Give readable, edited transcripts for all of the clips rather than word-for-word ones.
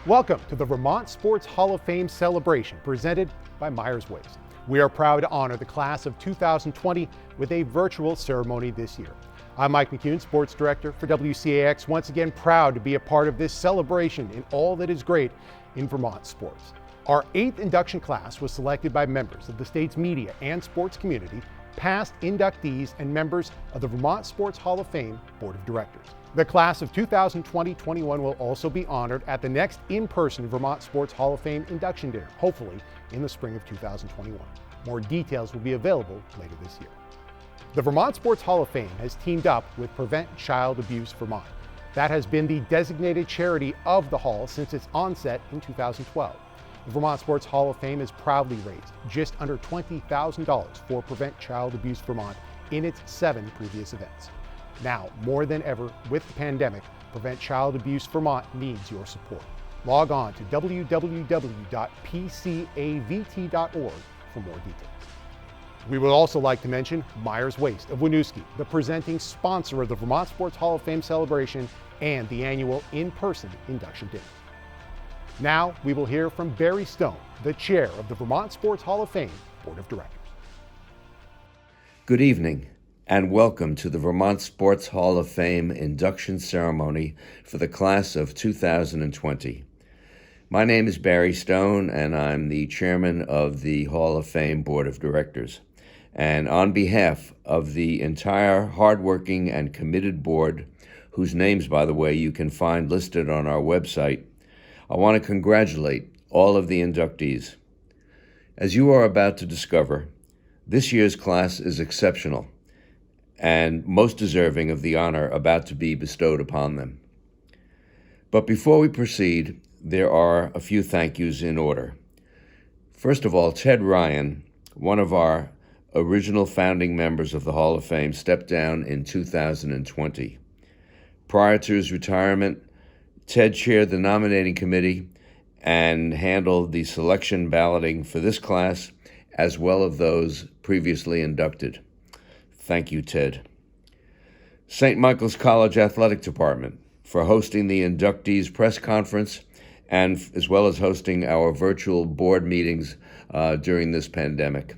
Welcome to the Vermont Sports Hall of Fame celebration presented by Myers Waste. We are proud to honor the class of 2020 with a virtual ceremony this year. I'm Mike McCune, Sports Director for WCAX, once again proud to be a part of this celebration in all that is great in Vermont sports. Our 8th induction class was selected by members of the state's media and sports community, past inductees, and members of the Vermont Sports Hall of Fame Board of Directors. The class of 2020-21 will also be honored at the next in-person Vermont Sports Hall of Fame induction dinner, hopefully in the spring of 2021. More details will be available later this year. The Vermont Sports Hall of Fame has teamed up with Prevent Child Abuse Vermont. That has been the designated charity of the Hall since its onset in 2012. The Vermont Sports Hall of Fame has proudly raised just under $20,000 for Prevent Child Abuse Vermont in its 7 previous events. Now, more than ever, with the pandemic, Prevent Child Abuse Vermont needs your support. Log on to www.pcavt.org for more details. We would also like to mention Myers Waste of Winooski, the presenting sponsor of the Vermont Sports Hall of Fame celebration and the annual in-person induction dinner. Now, we will hear from Barry Stone, the chair of the Vermont Sports Hall of Fame Board of Directors. Good evening, and welcome to the Vermont Sports Hall of Fame induction ceremony for the class of 2020. My name is Barry Stone, and I'm the chairman of the Hall of Fame Board of Directors. And on behalf of the entire hardworking and committed board, whose names, by the way, you can find listed on our website, I want to congratulate all of the inductees. As you are about to discover, this year's class is exceptional and most deserving of the honor about to be bestowed upon them. But before we proceed, there are a few thank yous in order. First of all, Ted Ryan, one of our original founding members of the Hall of Fame, stepped down in 2020. Prior to his retirement, Ted chaired the nominating committee and handled the selection balloting for this class, as well as those previously inducted. Thank you, Ted. St. Michael's College Athletic Department for hosting the inductees press conference and as well as hosting our virtual board meetings during this pandemic.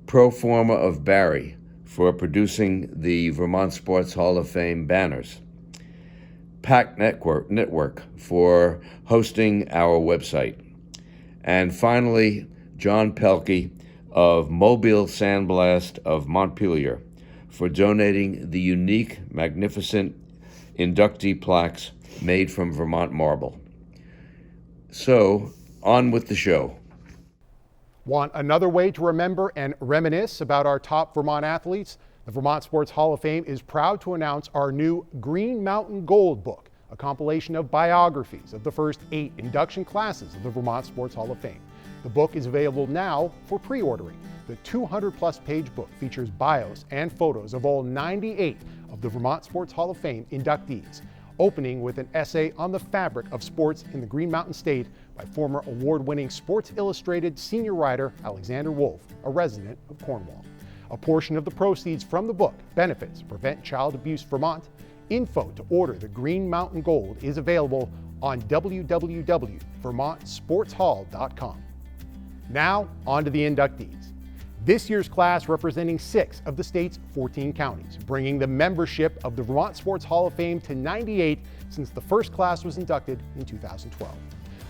Pro Forma of Barry for producing the Vermont Sports Hall of Fame banners. PAC Network for hosting our website. And finally, John Pelkey of Mobile Sandblast of Montpelier for donating the unique, magnificent inductee plaques made from Vermont marble. So, on with the show. Want another way to remember and reminisce about our top Vermont athletes? The Vermont Sports Hall of Fame is proud to announce our new Green Mountain Gold book, a compilation of biographies of the first 8 induction classes of the Vermont Sports Hall of Fame. The book is available now for pre-ordering. The 200-plus page book features bios and photos of all 98 of the Vermont Sports Hall of Fame inductees, opening with an essay on the fabric of sports in the Green Mountain State by former award-winning Sports Illustrated senior writer Alexander Wolf, a resident of Cornwall. A portion of the proceeds from the book benefits Prevent Child Abuse Vermont. Info to order the Green Mountain Gold is available on www.vermontsportshall.com. Now, on to the inductees. This year's class representing 6 of the state's 14 counties, bringing the membership of the Vermont Sports Hall of Fame to 98 since the first class was inducted in 2012.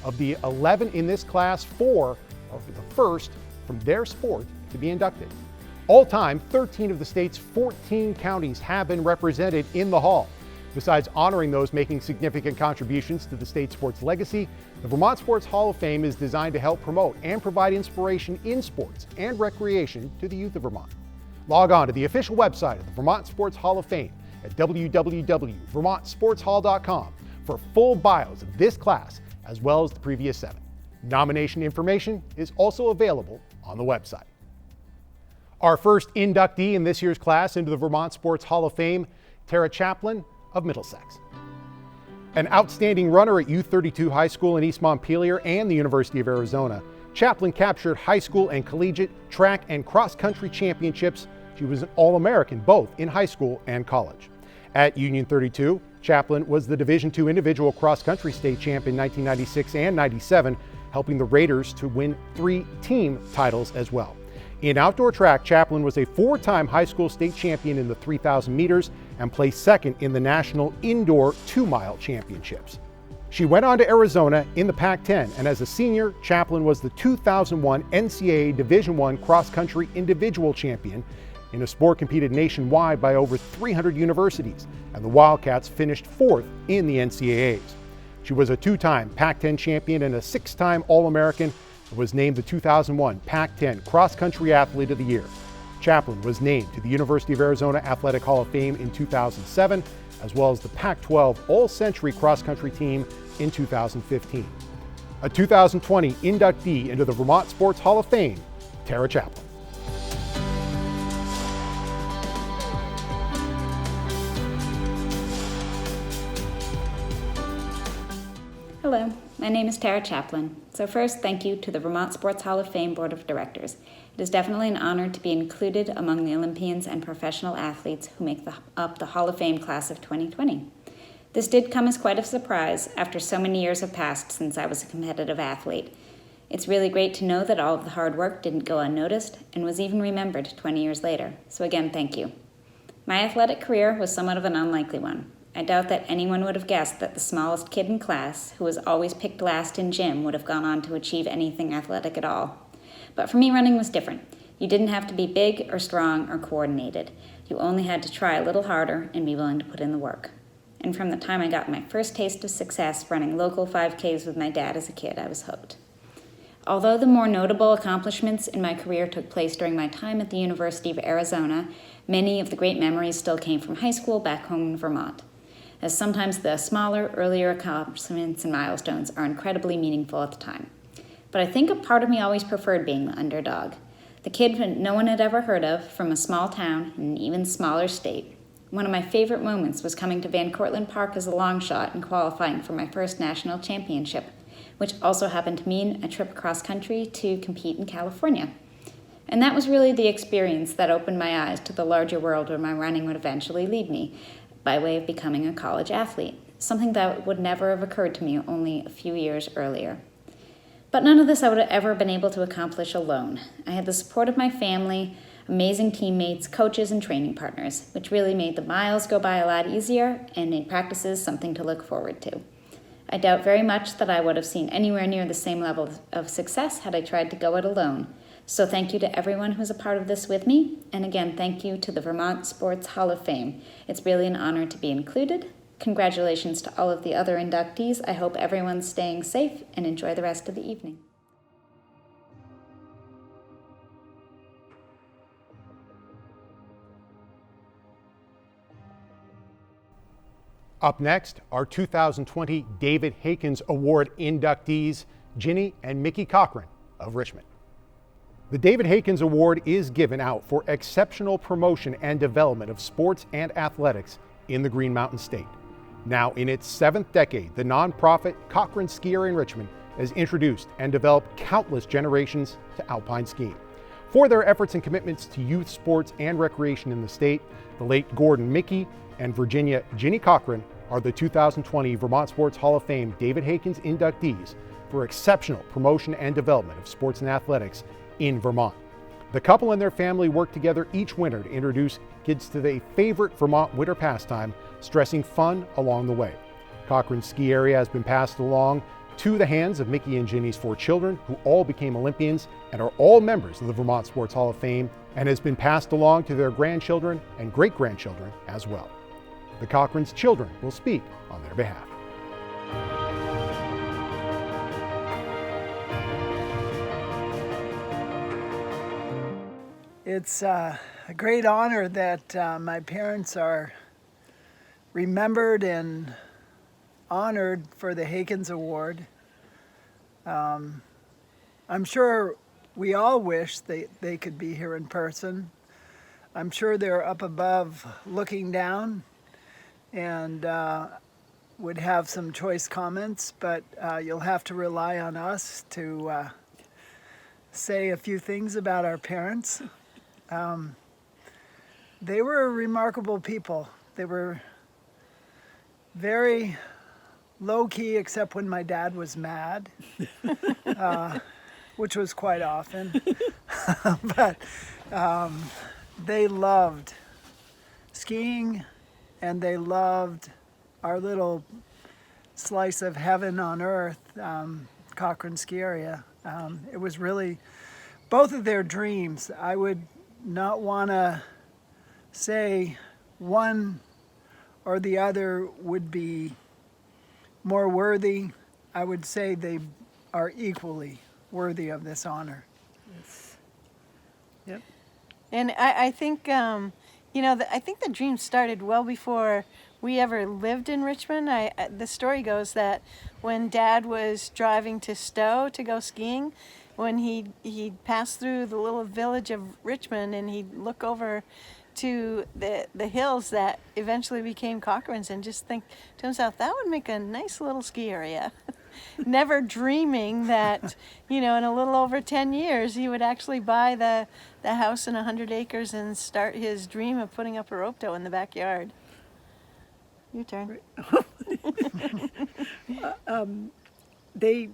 Of the 11 in this class, 4 are the first from their sport to be inducted. All time, 13 of the state's 14 counties have been represented in the Hall. Besides honoring those making significant contributions to the state's sports legacy, the Vermont Sports Hall of Fame is designed to help promote and provide inspiration in sports and recreation to the youth of Vermont. Log on to the official website of the Vermont Sports Hall of Fame at www.vermontsportshall.com for full bios of this class as well as the previous 7. Nomination information is also available on the website. Our first inductee in this year's class into the Vermont Sports Hall of Fame, Tara Chaplin of Middlesex. An outstanding runner at U32 High School in East Montpelier and the University of Arizona, Chaplin captured high school and collegiate track and cross-country championships. She was an All-American both in high school and college. At Union 32, Chaplin was the Division II individual cross-country state champ in 1996 and 97, helping the Raiders to win 3 team titles as well. In outdoor track, Chaplin was a 4-time high school state champion in the 3,000 meters and placed second in the national indoor 2-mile championships. She went on to Arizona in the Pac-10, and as a senior, Chaplin was the 2001 NCAA Division I cross-country individual champion in a sport competed nationwide by over 300 universities, and the Wildcats finished 4th in the NCAAs. She was a 2-time Pac-10 champion and a 6-time All-American, and was named the 2001 Pac-10 Cross-Country Athlete of the Year. Chaplin was named to the University of Arizona Athletic Hall of Fame in 2007, as well as the Pac-12 All-Century Cross-Country Team in 2015. A 2020 inductee into the Vermont Sports Hall of Fame, Tara Chaplin. Hello, my name is Tara Chaplin. So first, thank you to the Vermont Sports Hall of Fame Board of Directors. It is definitely an honor to be included among the Olympians and professional athletes who make up the Hall of Fame class of 2020. This did come as quite a surprise after so many years have passed since I was a competitive athlete. It's really great to know that all of the hard work didn't go unnoticed and was even remembered 20 years later. So again, thank you. My athletic career was somewhat of an unlikely one. I doubt that anyone would have guessed that the smallest kid in class, who was always picked last in gym, would have gone on to achieve anything athletic at all. But for me, running was different. You didn't have to be big or strong or coordinated. You only had to try a little harder and be willing to put in the work. And from the time I got my first taste of success running local 5Ks with my dad as a kid, I was hooked. Although the more notable accomplishments in my career took place during my time at the University of Arizona, many of the great memories still came from high school back home in Vermont, as sometimes the smaller, earlier accomplishments and milestones are incredibly meaningful at the time. But I think a part of me always preferred being the underdog, the kid no one had ever heard of from a small town in an even smaller state. One of my favorite moments was coming to Van Cortlandt Park as a long shot and qualifying for my first national championship, which also happened to mean a trip across country to compete in California. And that was really the experience that opened my eyes to the larger world where my running would eventually lead me, by way of becoming a college athlete, something that would never have occurred to me only a few years earlier. But none of this I would have ever been able to accomplish alone. I had the support of my family, amazing teammates, coaches, and training partners, which really made the miles go by a lot easier and made practices something to look forward to. I doubt very much that I would have seen anywhere near the same level of success had I tried to go it alone. So thank you to everyone who's a part of this with me, and again, thank you to the Vermont Sports Hall of Fame. It's really an honor to be included. Congratulations to all of the other inductees. I hope everyone's staying safe and enjoy the rest of the evening. Up next, our 2020 David Hakens Award inductees, Ginny and Mickey Cochran of Richmond. The David Hakens Award is given out for exceptional promotion and development of sports and athletics in the Green Mountain State. Now in its 7th decade, the nonprofit Cochran Ski Area in Richmond has introduced and developed countless generations to alpine skiing. For their efforts and commitments to youth sports and recreation in the state, the late Gordon Mickey and Virginia Ginny Cochran are the 2020 Vermont Sports Hall of Fame David Hakens inductees for exceptional promotion and development of sports and athletics in Vermont. The couple and their family work together each winter to introduce kids to their favorite Vermont winter pastime, stressing fun along the way. Cochran's ski area has been passed along to the hands of Mickey and Ginny's 4 children, who all became Olympians and are all members of the Vermont Sports Hall of Fame, and has been passed along to their grandchildren and great-grandchildren as well. The Cochran's children will speak on their behalf. It's a great honor that my parents are remembered and honored for the Hakens Award. I'm sure we all wish they could be here in person. I'm sure they're up above looking down and would have some choice comments, but you'll have to rely on us to say a few things about our parents. They were remarkable people. They were very low key, except when my dad was mad, which was quite often. But they loved skiing, and they loved our little slice of heaven on earth, Cochrane Ski Area. It was really both of their dreams. I would not want to say one or the other would be more worthy. I would say they are equally worthy of this honor. Yep. And I think, I think the dream started well before we ever lived in Richmond. The story goes that when Dad was driving to Stowe to go skiing, when he'd pass through the little village of Richmond, and he'd look over to the hills that eventually became Cochrane's, and just think to himself, that would make a nice little ski area. Never dreaming that, in a little over 10 years, he would actually buy the house and 100 acres and start his dream of putting up a rope tow in the backyard. Your turn. They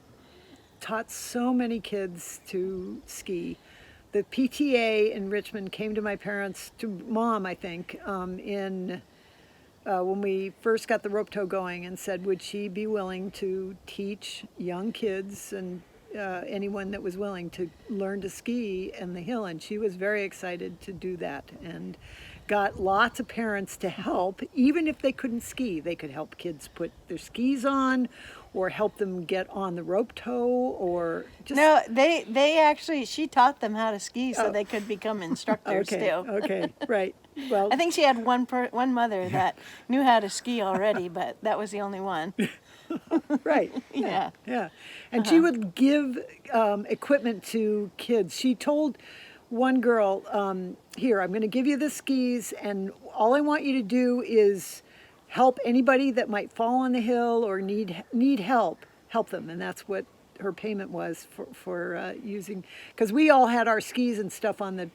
taught so many kids to ski. The PTA in Richmond came to my parents, to Mom, I think, when we first got the rope tow going, and said, would she be willing to teach young kids and anyone that was willing to learn to ski in the hill? And she was very excited to do that, and got lots of parents to help. Even if they couldn't ski, they could help kids put their skis on, or help them get on the rope tow, or just... No, they actually, she taught them how to ski so they could become instructors too. Okay, right. Well, I think she had one mother that knew how to ski already, but that was the only one. Right. Yeah. And she would give equipment to kids. She told one girl, here, I'm going to give you the skis, and all I want you to do is help anybody that might fall on the hill or need help them. And that's what her payment was for using, because we all had our skis and stuff on the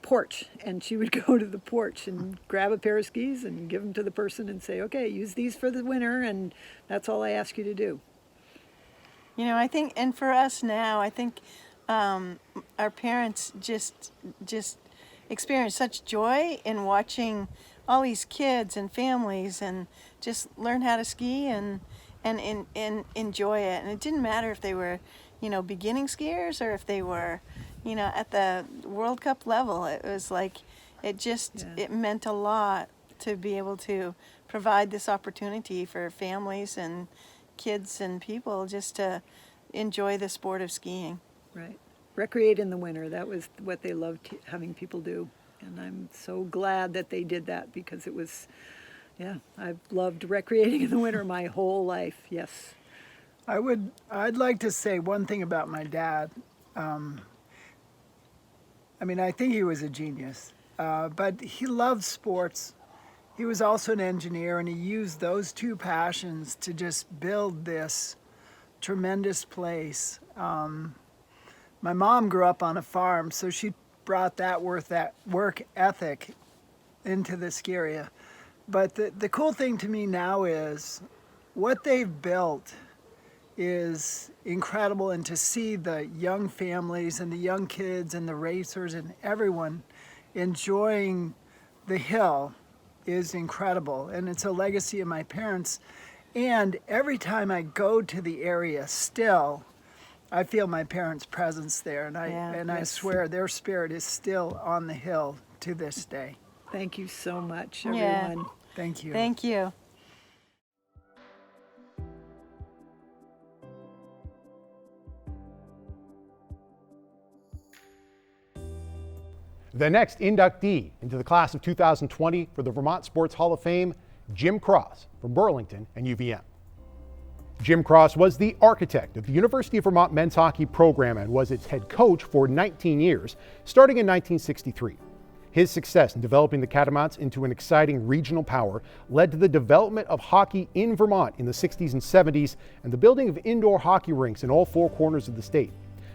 porch, and she would go to the porch and grab a pair of skis and give them to the person and say, okay, use these for the winter, and that's all I ask you to do. I think, and for us now, I think our parents just experience such joy in watching all these kids and families and just learn how to ski and enjoy it. And it didn't matter if they were, beginning skiers or if they were, at the World Cup level. It was like, it meant a lot to be able to provide this opportunity for families and kids and people just to enjoy the sport of skiing. Right. Recreate in the winter. That was what they loved having people do. And I'm so glad that they did that, because it was, I've loved recreating in the winter my whole life. Yes. I'd like to say one thing about my dad. I think he was a genius, but he loved sports. He was also an engineer, and he used those two passions to just build this tremendous place. My mom grew up on a farm, so she brought that work ethic into the ski area. But the cool thing to me now is what they've built is incredible, and to see the young families and the young kids and the racers and everyone enjoying the hill is incredible. And it's a legacy of my parents. And every time I go to the area still, I feel my parents' presence there, and I swear their spirit is still on the hill to this day. Thank you so much, everyone. Yeah. Thank you. Thank you. The next inductee into the class of 2020 for the Vermont Sports Hall of Fame, Jim Cross from Burlington and UVM. Jim Cross was the architect of the University of Vermont men's hockey program and was its head coach for 19 years, starting in 1963. His success in developing the Catamounts into an exciting regional power led to the development of hockey in Vermont in the 60s and 70s and the building of indoor hockey rinks in all four corners of the state.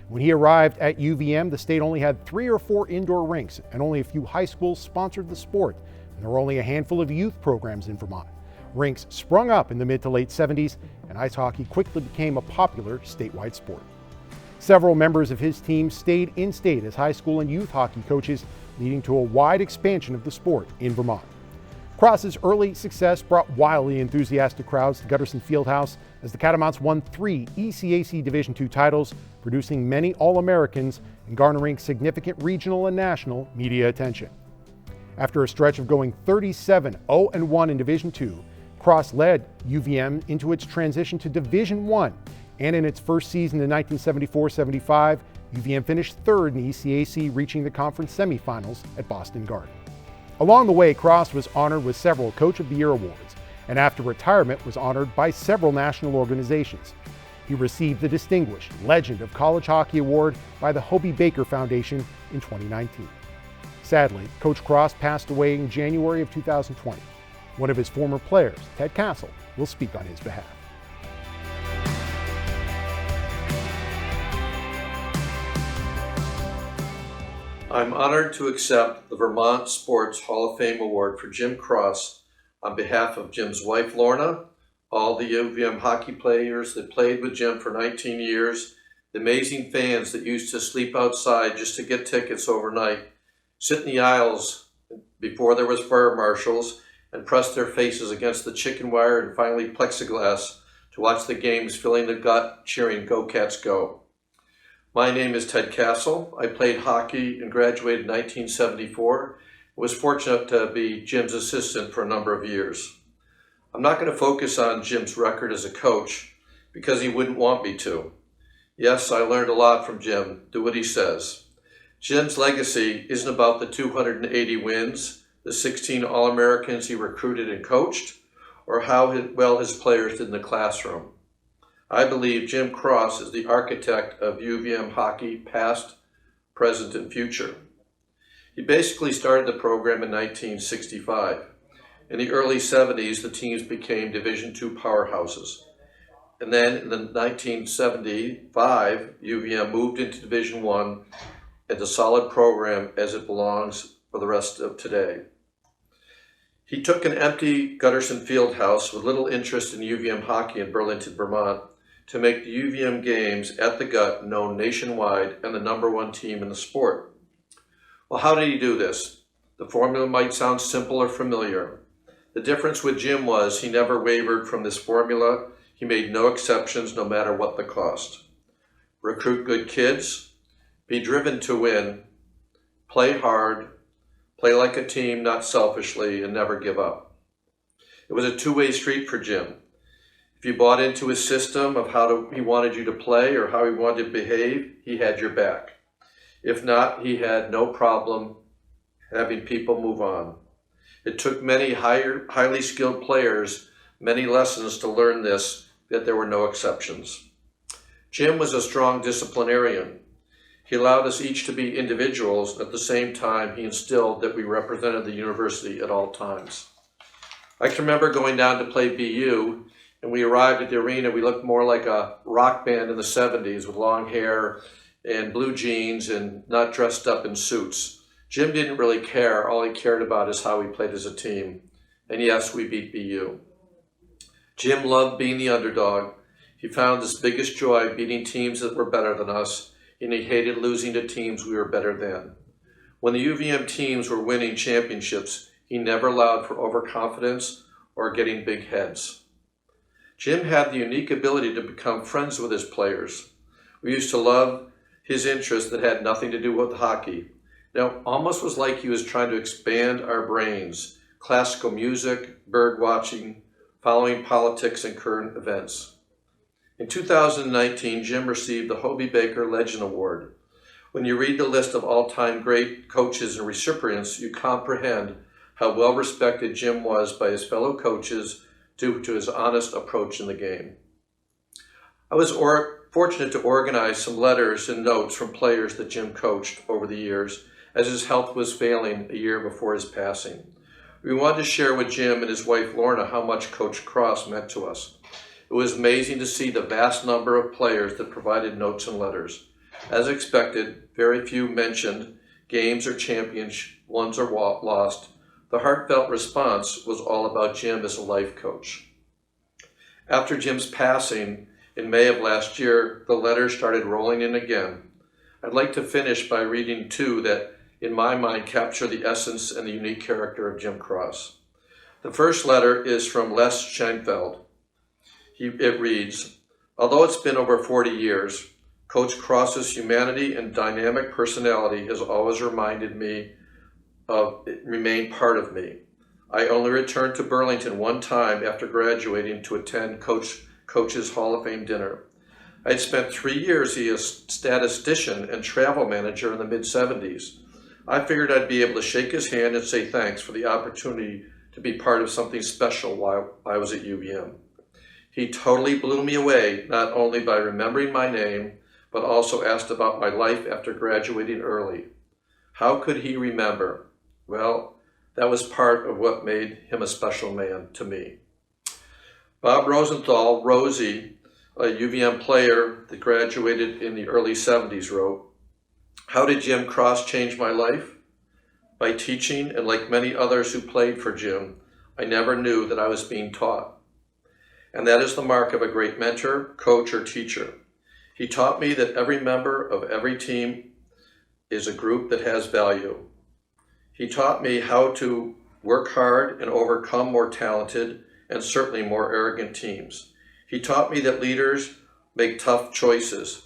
When he arrived at UVM, the state only had 3 or 4 indoor rinks, and only a few high schools sponsored the sport. and there were only a handful of youth programs in Vermont. Rinks sprung up in the mid to late 70s, and ice hockey quickly became a popular statewide sport. Several members of his team stayed in-state as high school and youth hockey coaches, leading to a wide expansion of the sport in Vermont. Cross's early success brought wildly enthusiastic crowds to Gutterson Fieldhouse as the Catamounts won 3 ECAC Division II titles, producing many All-Americans and garnering significant regional and national media attention. After a stretch of going 37-0-1 in Division II, Cross led UVM into its transition to Division I, and in its first season in 1974-75, UVM finished third in the ECAC, reaching the conference semifinals at Boston Garden. Along the way, Cross was honored with several Coach of the Year awards, and after retirement was honored by several national organizations. He received the Distinguished Legend of College Hockey Award by the Hobey Baker Foundation in 2019. Sadly, Coach Cross passed away in January of 2020. One of his former players, Ted Castle, will speak on his behalf. I'm honored to accept the Vermont Sports Hall of Fame Award for Jim Cross on behalf of Jim's wife, Lorna, all the UVM hockey players that played with Jim for 19 years, the amazing fans that used to sleep outside just to get tickets overnight, sit in the aisles before there was fire marshals, and press their faces against the chicken wire and finally plexiglass to watch the games, filling the gut, cheering, "Go Cats, go." My name is Ted Castle. I played hockey and graduated in 1974. I was fortunate to be Jim's assistant for a number of years. I'm not going to focus on Jim's record as a coach because he wouldn't want me to. Yes, I learned a lot from Jim. Do what he says. Jim's legacy isn't about the 280 wins, the 16 All-Americans he recruited and coached, or how well his players did in the classroom. I believe Jim Cross is the architect of UVM hockey, past, present, and future. He basically started the program in 1965. In the early 70s, the teams became Division II powerhouses. And then in 1975, UVM moved into Division I as a solid program as it belongs for the rest of today. He took an empty Gutterson Fieldhouse with little interest in UVM hockey in Burlington, Vermont, to make the UVM games at the Gut known nationwide and the #1 team in the sport. Well, how did he do this? The formula might sound simple or familiar. The difference with Jim was he never wavered from this formula. He made no exceptions, no matter what the cost. Recruit good kids, be driven to win, play hard, play like a team, not selfishly, and never give up. It was a two-way street for Jim. If you bought into his system of how he wanted you to play or how he wanted to behave, he had your back. If not, he had no problem having people move on. It took many highly skilled players many lessons to learn this, that there were no exceptions. Jim was a strong disciplinarian. He allowed us each to be individuals, and at the same time, he instilled that we represented the university at all times. I can remember going down to play BU, and we arrived at the arena. We looked more like a rock band in the 70s with long hair and blue jeans and not dressed up in suits. Jim didn't really care. All he cared about is how we played as a team. And yes, we beat BU. Jim loved being the underdog. He found his biggest joy beating teams that were better than us, and he hated losing to teams we were better than. When the UVM teams were winning championships, he never allowed for overconfidence or getting big heads. Jim had the unique ability to become friends with his players. We used to love his interests that had nothing to do with hockey. Now, almost was like he was trying to expand our brains. Classical music, bird watching, following politics and current events. In 2019, Jim received the Hobey Baker Legend Award. When you read the list of all-time great coaches and recipients, you comprehend how well respected Jim was by his fellow coaches due to his honest approach in the game. I was fortunate to organize some letters and notes from players that Jim coached over the years, as his health was failing a year before his passing. We wanted to share with Jim and his wife Lorna how much Coach Cross meant to us. It was amazing to see the vast number of players that provided notes and letters. As expected, very few mentioned games or champions, won or lost, The heartfelt response was all about Jim as a life coach. After Jim's passing in May of last year, the letters started rolling in again. I'd like to finish by reading two that, in my mind, capture the essence and the unique character of Jim Cross. The first letter is from Les Scheinfeld. It reads, "Although it's been over 40 years, Coach Cross's humanity and dynamic personality has always remained part of me. I only returned to Burlington one time after graduating to attend Coach's Hall of Fame dinner. I had spent 3 years as statistician and travel manager in the mid-70s. I figured I'd be able to shake his hand and say thanks for the opportunity to be part of something special while I was at UVM. He totally blew me away, not only by remembering my name, but also asked about my life after graduating early. How could he remember? Well, that was part of what made him a special man to me." Bob Rosenthal, Rosie, a UVM player that graduated in the early 70s, wrote, "How did Jim Cross change my life? By teaching, and like many others who played for Jim, I never knew that I was being taught. And that is the mark of a great mentor, coach, or teacher. He taught me that every member of every team is a group that has value. He taught me how to work hard and overcome more talented and certainly more arrogant teams. He taught me that leaders make tough choices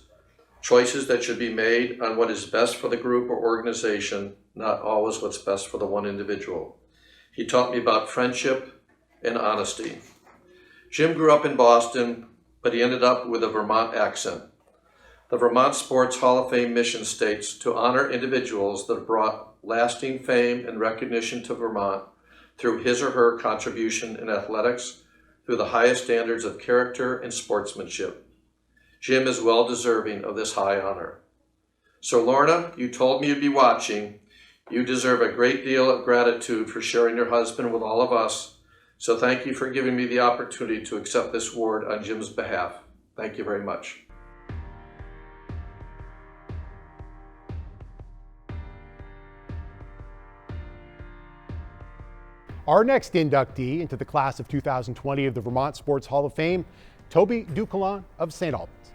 that should be made on what is best for the group or organization, not always what's best for the one individual. He taught me about friendship and honesty. Jim grew up in Boston, but he ended up with a Vermont accent. The Vermont Sports Hall of Fame mission states to honor individuals that have brought lasting fame and recognition to Vermont through his or her contribution in athletics, through the highest standards of character and sportsmanship. Jim is well deserving of this high honor. So Lorna, you told me you'd be watching. You deserve a great deal of gratitude for sharing your husband with all of us. So thank you for giving me the opportunity to accept this award on Jim's behalf. Thank you very much." Our next inductee into the class of 2020 of the Vermont Sports Hall of Fame, Toby Ducoulon of St. Albans.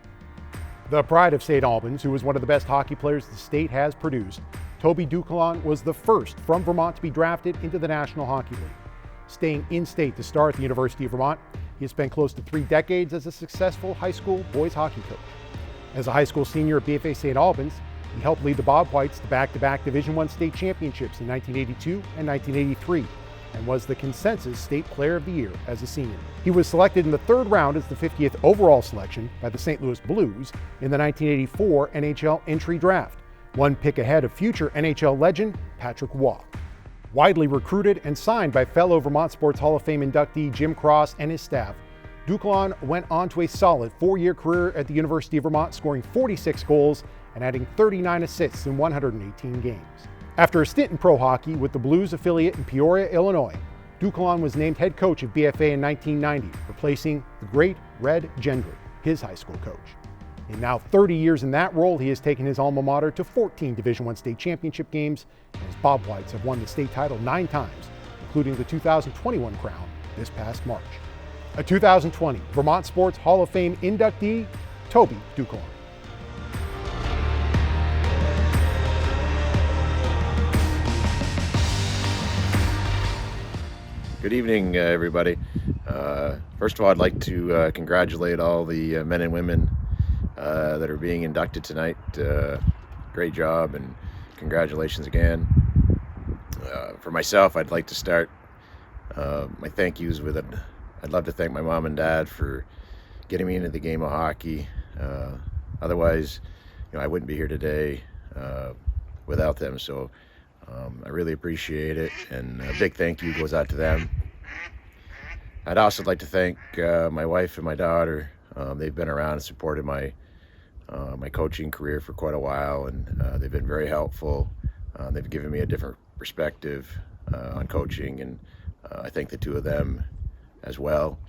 The pride of St. Albans, who was one of the best hockey players the state has produced, Toby Ducoulon was the first from Vermont to be drafted into the National Hockey League. Staying in-state to start at the University of Vermont, he has spent close to 3 decades as a successful high school boys hockey coach. As a high school senior at BFA St. Albans, he helped lead the Bob Whites to back-to-back Division I state championships in 1982 and 1983. And was the consensus State Player of the Year as a senior. He was selected in the 3rd round as the 50th overall selection by the St. Louis Blues in the 1984 NHL entry draft, 1 pick ahead of future NHL legend Patrick Waugh. Widely recruited and signed by fellow Vermont Sports Hall of Fame inductee Jim Cross and his staff, Ducoulon went on to a solid 4-year career at the University of Vermont, scoring 46 goals and adding 39 assists in 118 games. After a stint in pro hockey with the Blues affiliate in Peoria, Illinois, Ducoulon was named head coach of BFA in 1990, replacing the great Red Gendry, his high school coach. In now 30 years in that role, he has taken his alma mater to 14 Division I state championship games, and his Bob Whites have won the state title 9 times, including the 2021 crown this past March. A 2020 Vermont Sports Hall of Fame inductee, Toby Ducoulon. Good evening, everybody. First of all, I'd like to congratulate all the men and women that are being inducted tonight. Great job and congratulations again. For myself, I'd like to start my thank yous with I'd love to thank my mom and dad for getting me into the game of hockey. Otherwise, I wouldn't be here today without them. So I really appreciate it, and a big thank you goes out to them. I'd also like to thank my wife and my daughter. They've been around and supported my coaching career for quite a while, and they've been very helpful. They've given me a different perspective on coaching, and I thank the two of them as well.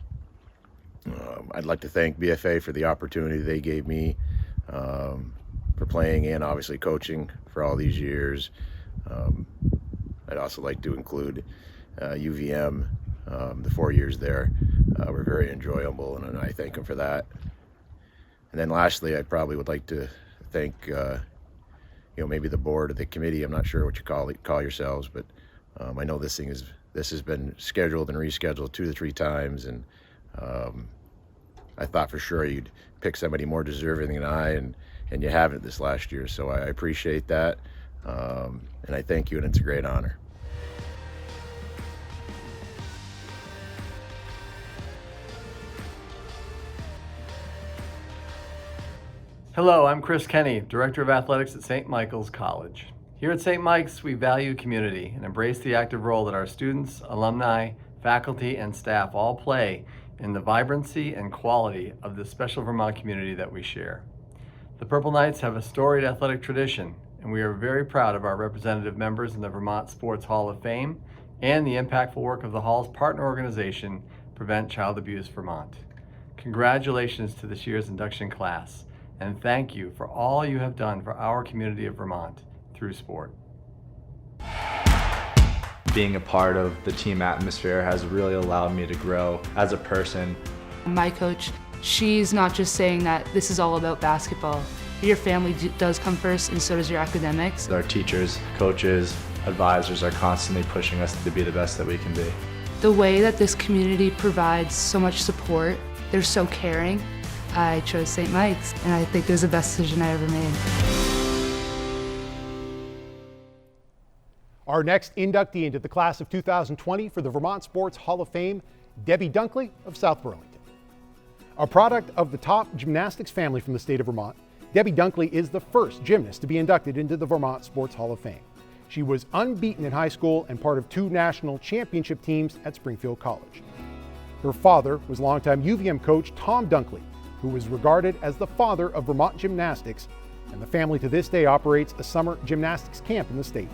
I'd like to thank BFA for the opportunity they gave me for playing and obviously coaching for all these years. I'd also like to include UVM. The 4 years there were very enjoyable, and I thank him for that. And then lastly, I probably would like to thank maybe the board or the committee. I'm not sure what you call yourselves, but I know this has been scheduled and rescheduled 2 to 3 times, and I thought for sure you'd pick somebody more deserving than I, and you haven't this last year, so I appreciate that, and I thank you, and it's a great honor. Hello, I'm Chris Kenny, Director of Athletics at St. Michael's College. Here at St. Mike's, we value community and embrace the active role that our students, alumni, faculty, and staff all play in the vibrancy and quality of the special Vermont community that we share. The Purple Knights have a storied athletic tradition, and we are very proud of our representative members in the Vermont Sports Hall of Fame and the impactful work of the Hall's partner organization, Prevent Child Abuse Vermont. Congratulations to this year's induction class, and thank you for all you have done for our community of Vermont through sport. Being a part of the team atmosphere has really allowed me to grow as a person. My coach, she's not just saying that this is all about basketball. Your family does come first, and so does your academics. Our teachers, coaches, advisors are constantly pushing us to be the best that we can be. The way that this community provides so much support, they're so caring. I chose St. Mike's, and I think it was the best decision I ever made. Our next inductee into the class of 2020 for the Vermont Sports Hall of Fame, Debbie Dunkley of South Burlington. A product of the top gymnastics family from the state of Vermont, Debbie Dunkley is the first gymnast to be inducted into the Vermont Sports Hall of Fame. She was unbeaten in high school and part of 2 national championship teams at Springfield College. Her father was longtime UVM coach Tom Dunkley, who was regarded as the father of Vermont gymnastics, and the family to this day operates a summer gymnastics camp in the state.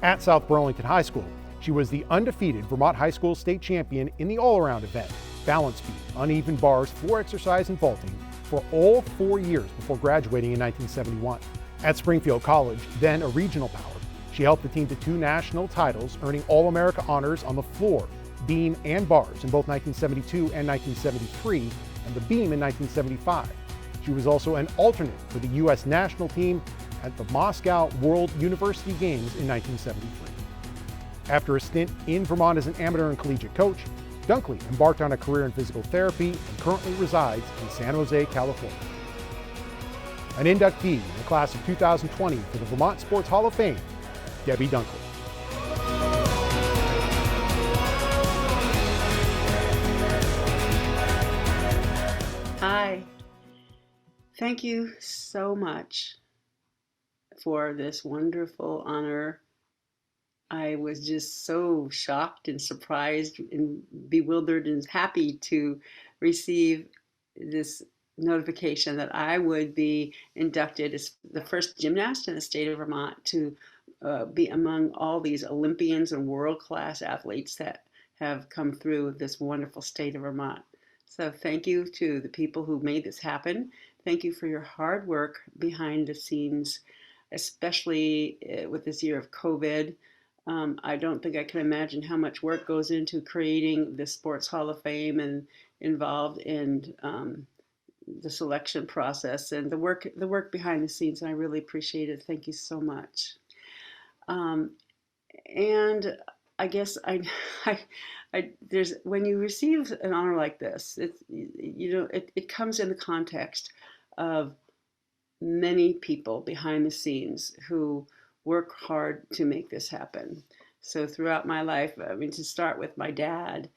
At South Burlington High School, she was the undefeated Vermont High School state champion in the all-around event, balance beam, uneven bars, floor exercise, and vaulting for all 4 years before graduating in 1971. At Springfield College, then a regional power, she helped the team to 2 national titles, earning All-America honors on the floor, beam, and bars in both 1972 and 1973, and the beam in 1975. She was also an alternate for the U.S. national team at the Moscow World University Games in 1973. After a stint in Vermont as an amateur and collegiate coach, Dunkley embarked on a career in physical therapy and currently resides in San Jose, California. An inductee in the class of 2020 for the Vermont Sports Hall of Fame, Debbie Dunkley. Hi. Thank you so much for this wonderful honor. I was just so shocked and surprised and bewildered and happy to receive this notification that I would be inducted as the first gymnast in the state of Vermont to be among all these Olympians and world-class athletes that have come through this wonderful state of Vermont. So thank you to the people who made this happen. Thank you for your hard work behind the scenes, especially with this year of COVID. I don't think I can imagine how much work goes into creating the Sports Hall of Fame and involved in the selection process and the work behind the scenes. I really appreciate it. Thank you so much. And I guess there's when you receive an honor like this, it comes in the context of many people behind the scenes who work hard to make this happen. So throughout my life, I mean, to start with my dad,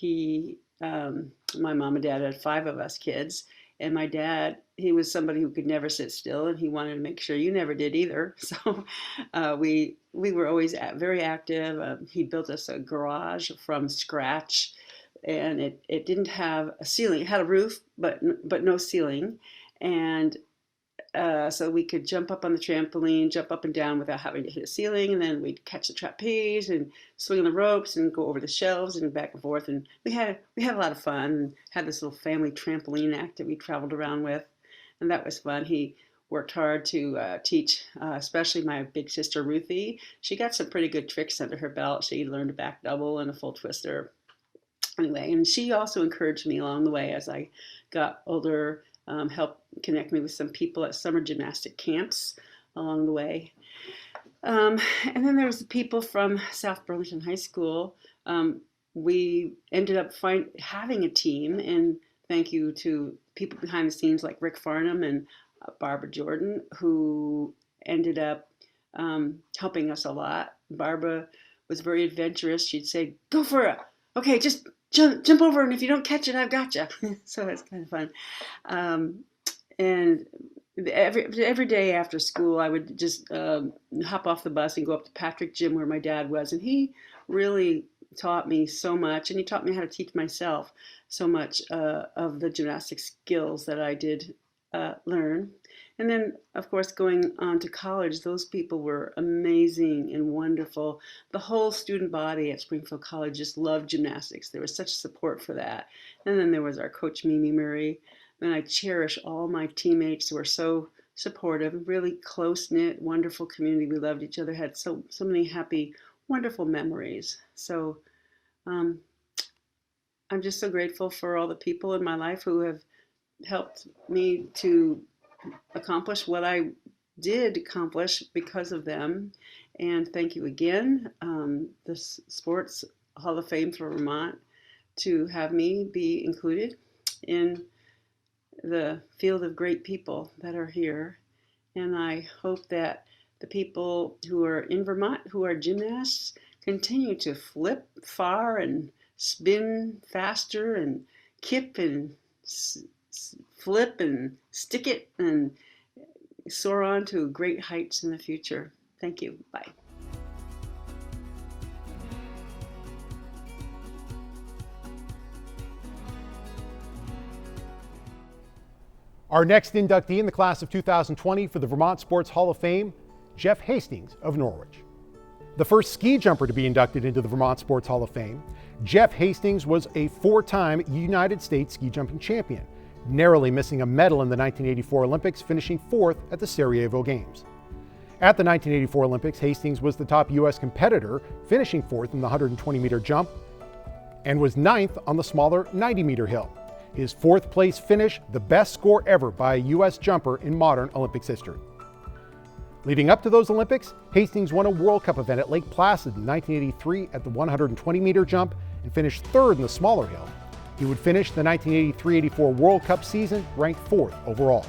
my mom and dad had 5 of us kids, and my dad, he was somebody who could never sit still, and he wanted to make sure you never did either. So we were always very active. He built us a garage from scratch, and it didn't have a ceiling. It had a roof, but no ceiling, and so we could jump up on the trampoline, jump up and down without having to hit a ceiling, and then we'd catch the trapeze and swing on the ropes and go over the shelves and back and forth. And we had a lot of fun and had this little family trampoline act that we traveled around with, and that was fun. worked hard to teach, especially my big sister Ruthie. She got some pretty good tricks under her belt. She learned a back double and a full twister. Anyway, and she also encouraged me along the way as I got older, helped connect me with some people at summer gymnastic camps along the way. And then there was the people from South Burlington High School. We ended up having a team, and thank you to people behind the scenes like Rick Farnham and Barbara Jordan, who ended up helping us a lot. Barbara was very adventurous. She'd say, "Go for it. Okay, just jump over, and if you don't catch it, I've got you." So it's kind of fun. And every day after school, I would just hop off the bus and go up to Patrick Gym where my dad was, and he really taught me so much, and he taught me how to teach myself so much of the gymnastic skills that I did learn. And then, of course, going on to college, those people were amazing and wonderful. The whole student body at Springfield College just loved gymnastics. There was such support for that. And then there was our coach, Mimi Murray. And I cherish all my teammates who were so supportive, really close-knit, wonderful community. We loved each other, had so many happy, wonderful memories. So I'm just so grateful for all the people in my life who have helped me to accomplish what I did accomplish because of them. And thank you again, the Sports Hall of Fame for Vermont, to have me be included in the field of great people that are here. And I hope that the people who are in Vermont, who are gymnasts, continue to flip far and spin faster and kip and flip and stick it and soar on to great heights in the future. Thank you. Bye. Our next inductee in the class of 2020 for the Vermont Sports Hall of Fame, Jeff Hastings of Norwich. The first ski jumper to be inducted into the Vermont Sports Hall of Fame, Jeff Hastings was a four-time United States ski jumping champion, narrowly missing a medal in the 1984 Olympics, finishing fourth at the Sarajevo Games. At the 1984 Olympics, Hastings was the top U.S. competitor, finishing fourth in the 120-meter jump, and was ninth on the smaller 90-meter hill. His fourth place finish, the best score ever by a U.S. jumper in modern Olympics history. Leading up to those Olympics, Hastings won a World Cup event at Lake Placid in 1983 at the 120-meter jump and finished third in the smaller hill. He would finish the 1983-84 World Cup season ranked fourth overall.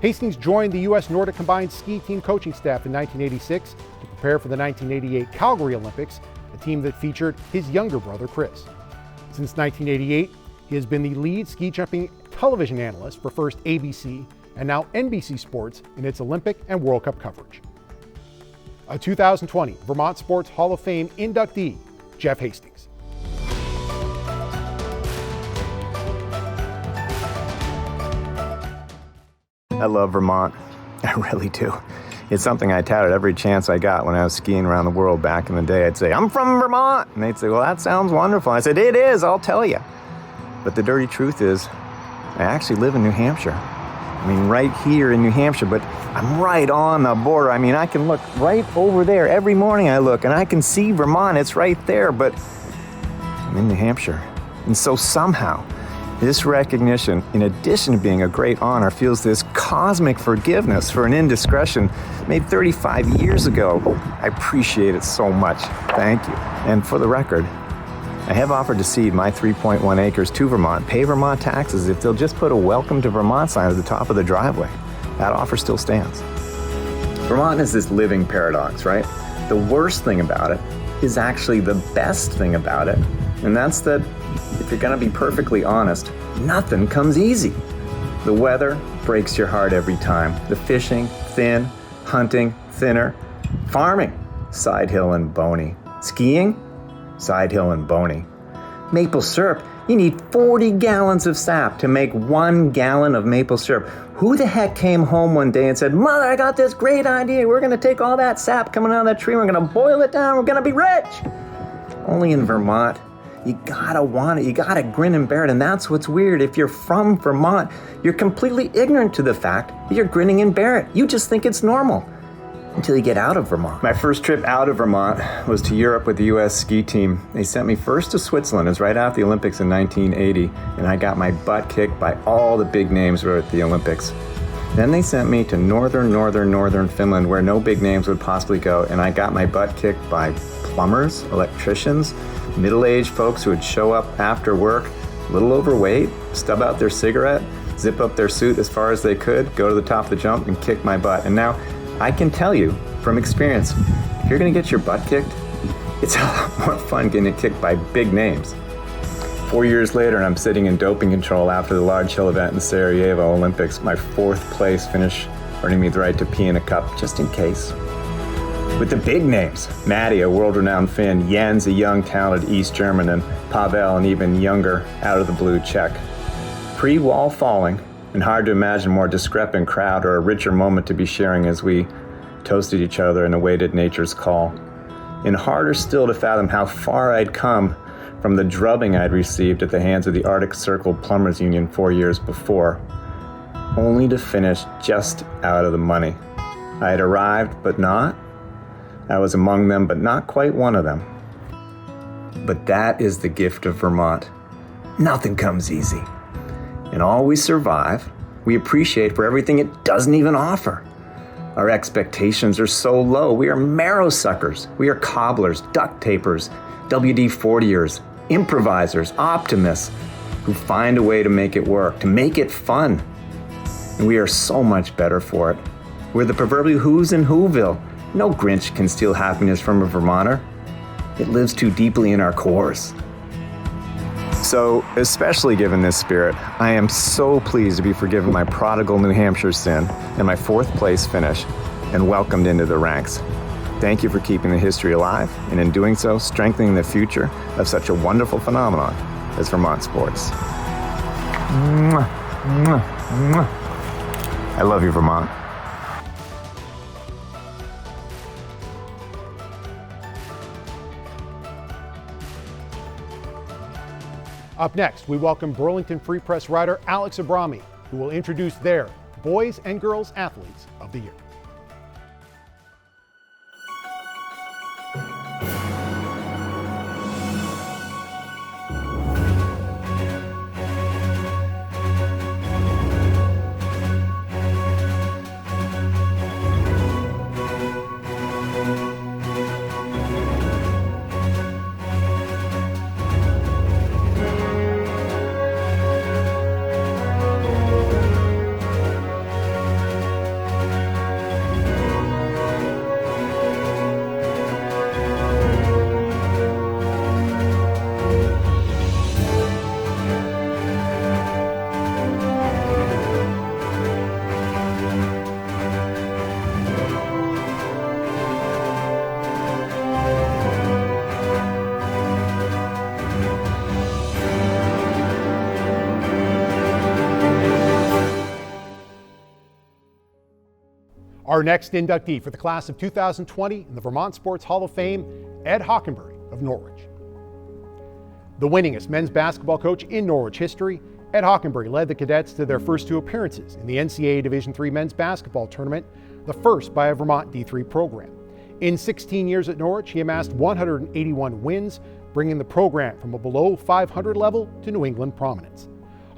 Hastings joined the U.S. Nordic Combined Ski Team coaching staff in 1986 to prepare for the 1988 Calgary Olympics, a team that featured his younger brother, Chris. Since 1988, he has been the lead ski jumping television analyst for first ABC and now NBC Sports in its Olympic and World Cup coverage. A 2020 Vermont Sports Hall of Fame inductee, Jeff Hastings. I love Vermont. I really do. It's something I touted every chance I got when I was skiing around the world back in the day. I'd say, "I'm from Vermont." And they'd say, "Well, that sounds wonderful." I said, "It is, I'll tell you." But the dirty truth is, I actually live in New Hampshire. I mean, right here in New Hampshire, but I'm right on the border. I mean, I can look right over there. Every morning I look and I can see Vermont. It's right there, but I'm in New Hampshire. And so somehow, this recognition, in addition to being a great honor, feels this cosmic forgiveness for an indiscretion made 35 years ago. I appreciate it so much. Thank you. And for the record, I have offered to cede my 3.1 acres to Vermont, pay Vermont taxes if they'll just put a Welcome to Vermont sign at the top of the driveway. That offer still stands. Vermont is this living paradox, right? The worst thing about it is actually the best thing about it, and that's that if you're gonna be perfectly honest, nothing comes easy. The weather breaks your heart every time. The fishing, thin. Hunting, thinner. Farming, side hill and bony. Skiing, side hill and bony. Maple syrup, you need 40 gallons of sap to make 1 gallon of maple syrup. Who the heck came home one day and said, "Mother, I got this great idea. We're gonna take all that sap coming out of that tree, we're gonna boil it down, we're gonna be rich"? Only in Vermont, You gotta want it. You gotta grin and bear it. And that's what's weird. If you're from Vermont, you're completely ignorant to the fact that you're grinning and bear it. You just think it's normal until you get out of Vermont. My first trip out of Vermont was to Europe with the U.S. ski team. They sent me first to Switzerland. It was right after the Olympics in 1980, and I got my butt kicked by all the big names who were at the Olympics. Then they sent me to northern Finland, where no big names would possibly go, and I got my butt kicked by plumbers, electricians, middle-aged folks who would show up after work, a little overweight, stub out their cigarette, zip up their suit as far as they could, go to the top of the jump, and kick my butt. And now, I can tell you from experience, if you're gonna get your butt kicked, it's a lot more fun getting it kicked by big names. 4 years later, and I'm sitting in doping control after the large hill event in Sarajevo Olympics, my 4th place finish, earning me the right to pee in a cup, just in case. With the big names, Matti, a world-renowned Finn, Jens, a young, talented East German, and Pavel, an even younger, out-of-the-blue Czech. Pre-wall falling, and hard to imagine a more discrepant crowd or a richer moment to be sharing as we toasted each other and awaited nature's call. And harder still to fathom how far I'd come from the drubbing I'd received at the hands of the Arctic Circle Plumbers Union 4 years before, only to finish just out of the money. I had arrived, but not. I was among them, but not quite one of them. But that is the gift of Vermont. Nothing comes easy. And all we survive, we appreciate for everything it doesn't even offer. Our expectations are so low. We are marrow suckers. We are cobblers, duct tapers, WD-40ers, improvisers, optimists who find a way to make it work, to make it fun. And we are so much better for it. We're the proverbial who's in Whoville. No Grinch can steal happiness from a Vermonter. It lives too deeply in our cores. So, especially given this spirit, I am so pleased to be forgiven my prodigal New Hampshire sin and my 4th place finish and welcomed into the ranks. Thank you for keeping the history alive, and in doing so, strengthening the future of such a wonderful phenomenon as Vermont sports. Mwah, mwah, mwah. I love you, Vermont. Up next, we welcome Burlington Free Press writer Alex Abrami, who will introduce their Boys and Girls Athletes of the Year. Our next inductee for the class of 2020 in the Vermont Sports Hall of Fame, Ed Hockenberry of Norwich. The winningest men's basketball coach in Norwich history, Ed Hockenberry led the cadets to their first 2 appearances in the NCAA Division III men's basketball tournament, the first by a Vermont D3 program. In 16 years at Norwich, he amassed 181 wins, bringing the program from a below 500 level to New England prominence.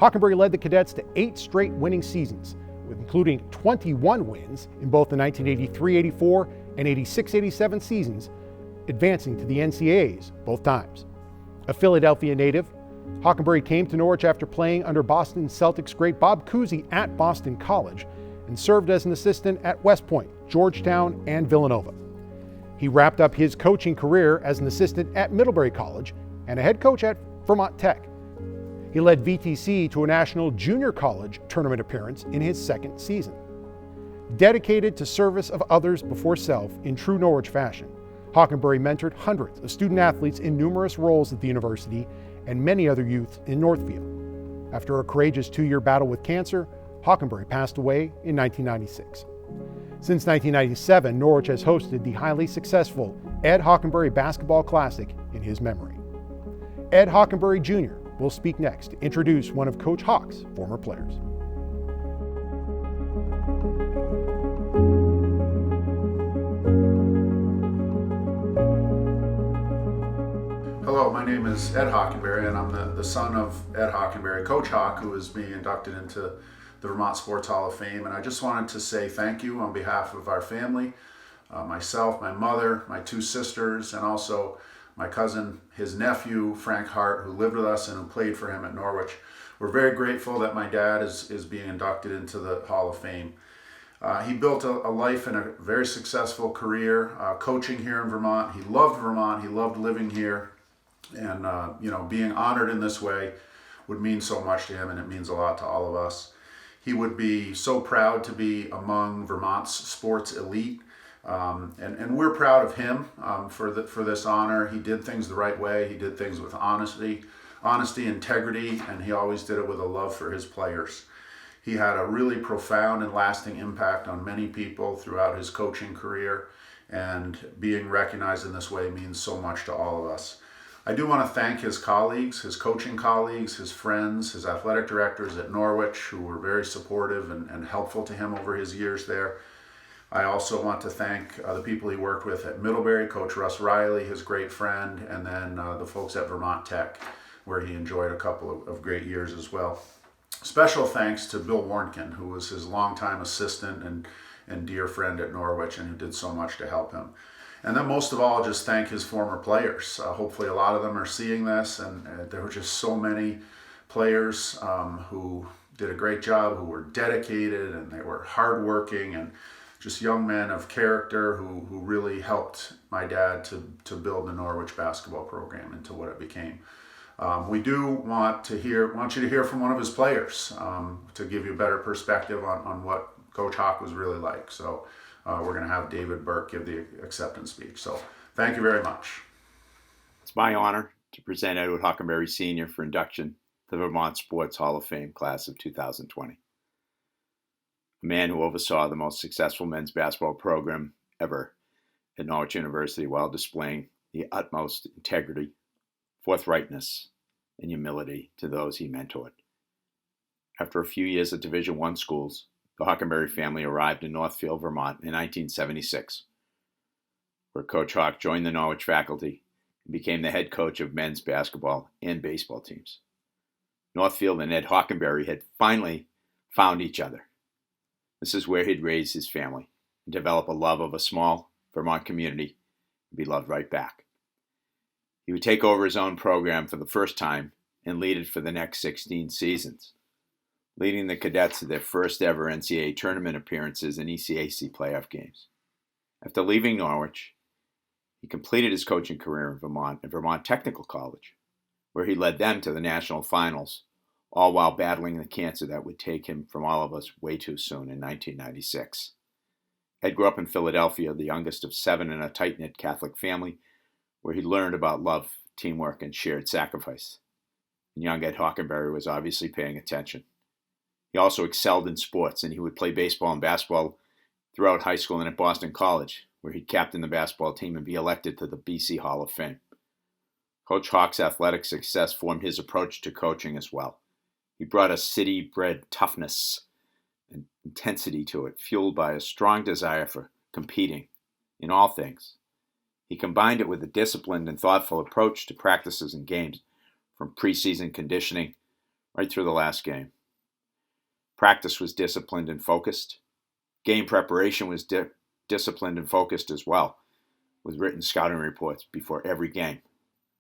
Hockenberry led the cadets to 8 straight winning seasons, including 21 wins in both the 1983-84 and 86-87 seasons, advancing to the NCAAs both times. A Philadelphia native, Hockenberry came to Norwich after playing under Boston Celtics great Bob Cousy at Boston College and served as an assistant at West Point, Georgetown, and Villanova. He wrapped up his coaching career as an assistant at Middlebury College and a head coach at Vermont Tech. He led VTC to a national junior college tournament appearance in his 2nd season. Dedicated to service of others before self in true Norwich fashion, Hockenberry mentored hundreds of student athletes in numerous roles at the university and many other youths in Northfield. After a courageous 2-year battle with cancer, Hockenberry passed away in 1996. Since 1997, Norwich has hosted the highly successful Ed Hockenberry Basketball Classic in his memory. Ed Hockenberry Jr. will speak next to introduce one of Coach Hawk's former players. Hello, my name is Ed Hockenberry, and I'm the son of Ed Hockenberry, Coach Hawk, who is being inducted into the Vermont Sports Hall of Fame. And I just wanted to say thank you on behalf of our family, myself, my mother, my two sisters, and also my cousin, his nephew, Frank Hart, who lived with us and who played for him at Norwich. We're very grateful that my dad is being inducted into the Hall of Fame. He built a life and a very successful career coaching here in Vermont. He loved Vermont. He loved living here. And, being honored in this way would mean so much to him, and it means a lot to all of us. He would be so proud to be among Vermont's sports elite. And we're proud of him for this honor. He did things the right way. He did things with honesty, integrity, and he always did it with a love for his players. He had a really profound and lasting impact on many people throughout his coaching career, and being recognized in this way means so much to all of us. I do want to thank his colleagues, his coaching colleagues, his friends, his athletic directors at Norwich, who were very supportive and helpful to him over his years there. I also want to thank the people he worked with at Middlebury, Coach Russ Riley, his great friend, and then the folks at Vermont Tech, where he enjoyed a couple of great years as well. Special thanks to Bill Warnken, who was his longtime assistant and dear friend at Norwich, and who did so much to help him. And then most of all, just thank his former players. Hopefully a lot of them are seeing this, and there were just so many players who did a great job, who were dedicated, and they were hardworking, and just young men of character who really helped my dad to build the Norwich basketball program into what it became. We do want you to hear from one of his players to give you a better perspective on what Coach Hawk was really like. So we're going to have David Burke give the acceptance speech. So thank you very much. It's my honor to present Edward Hockenberry Sr. for induction to the Vermont Sports Hall of Fame class of 2020. A man who oversaw the most successful men's basketball program ever at Norwich University while displaying the utmost integrity, forthrightness, and humility to those he mentored. After a few years at Division I schools, the Hockenberry family arrived in Northfield, Vermont in 1976, where Coach Hawk joined the Norwich faculty and became the head coach of men's basketball and baseball teams. Northfield and Ed Hockenberry had finally found each other. This is where he'd raise his family and develop a love of a small Vermont community and be loved right back. He would take over his own program for the first time and lead it for the next 16 seasons, leading the cadets to their first ever NCAA tournament appearances and ECAC playoff games. After leaving Norwich, he completed his coaching career in Vermont at Vermont Technical College, where he led them to the national finals, all while battling the cancer that would take him from all of us way too soon in 1996. Ed grew up in Philadelphia, the youngest of 7 in a tight-knit Catholic family, where he learned about love, teamwork, and shared sacrifice. And young Ed Hockenberry was obviously paying attention. He also excelled in sports, and he would play baseball and basketball throughout high school and at Boston College, where he'd captain the basketball team and be elected to the BC Hall of Fame. Coach Hawk's athletic success formed his approach to coaching as well. He brought a city-bred toughness and intensity to it, fueled by a strong desire for competing in all things. He combined it with a disciplined and thoughtful approach to practices and games, from preseason conditioning right through the last game. Practice was disciplined and focused. Game preparation was disciplined and focused as well, with written scouting reports before every game.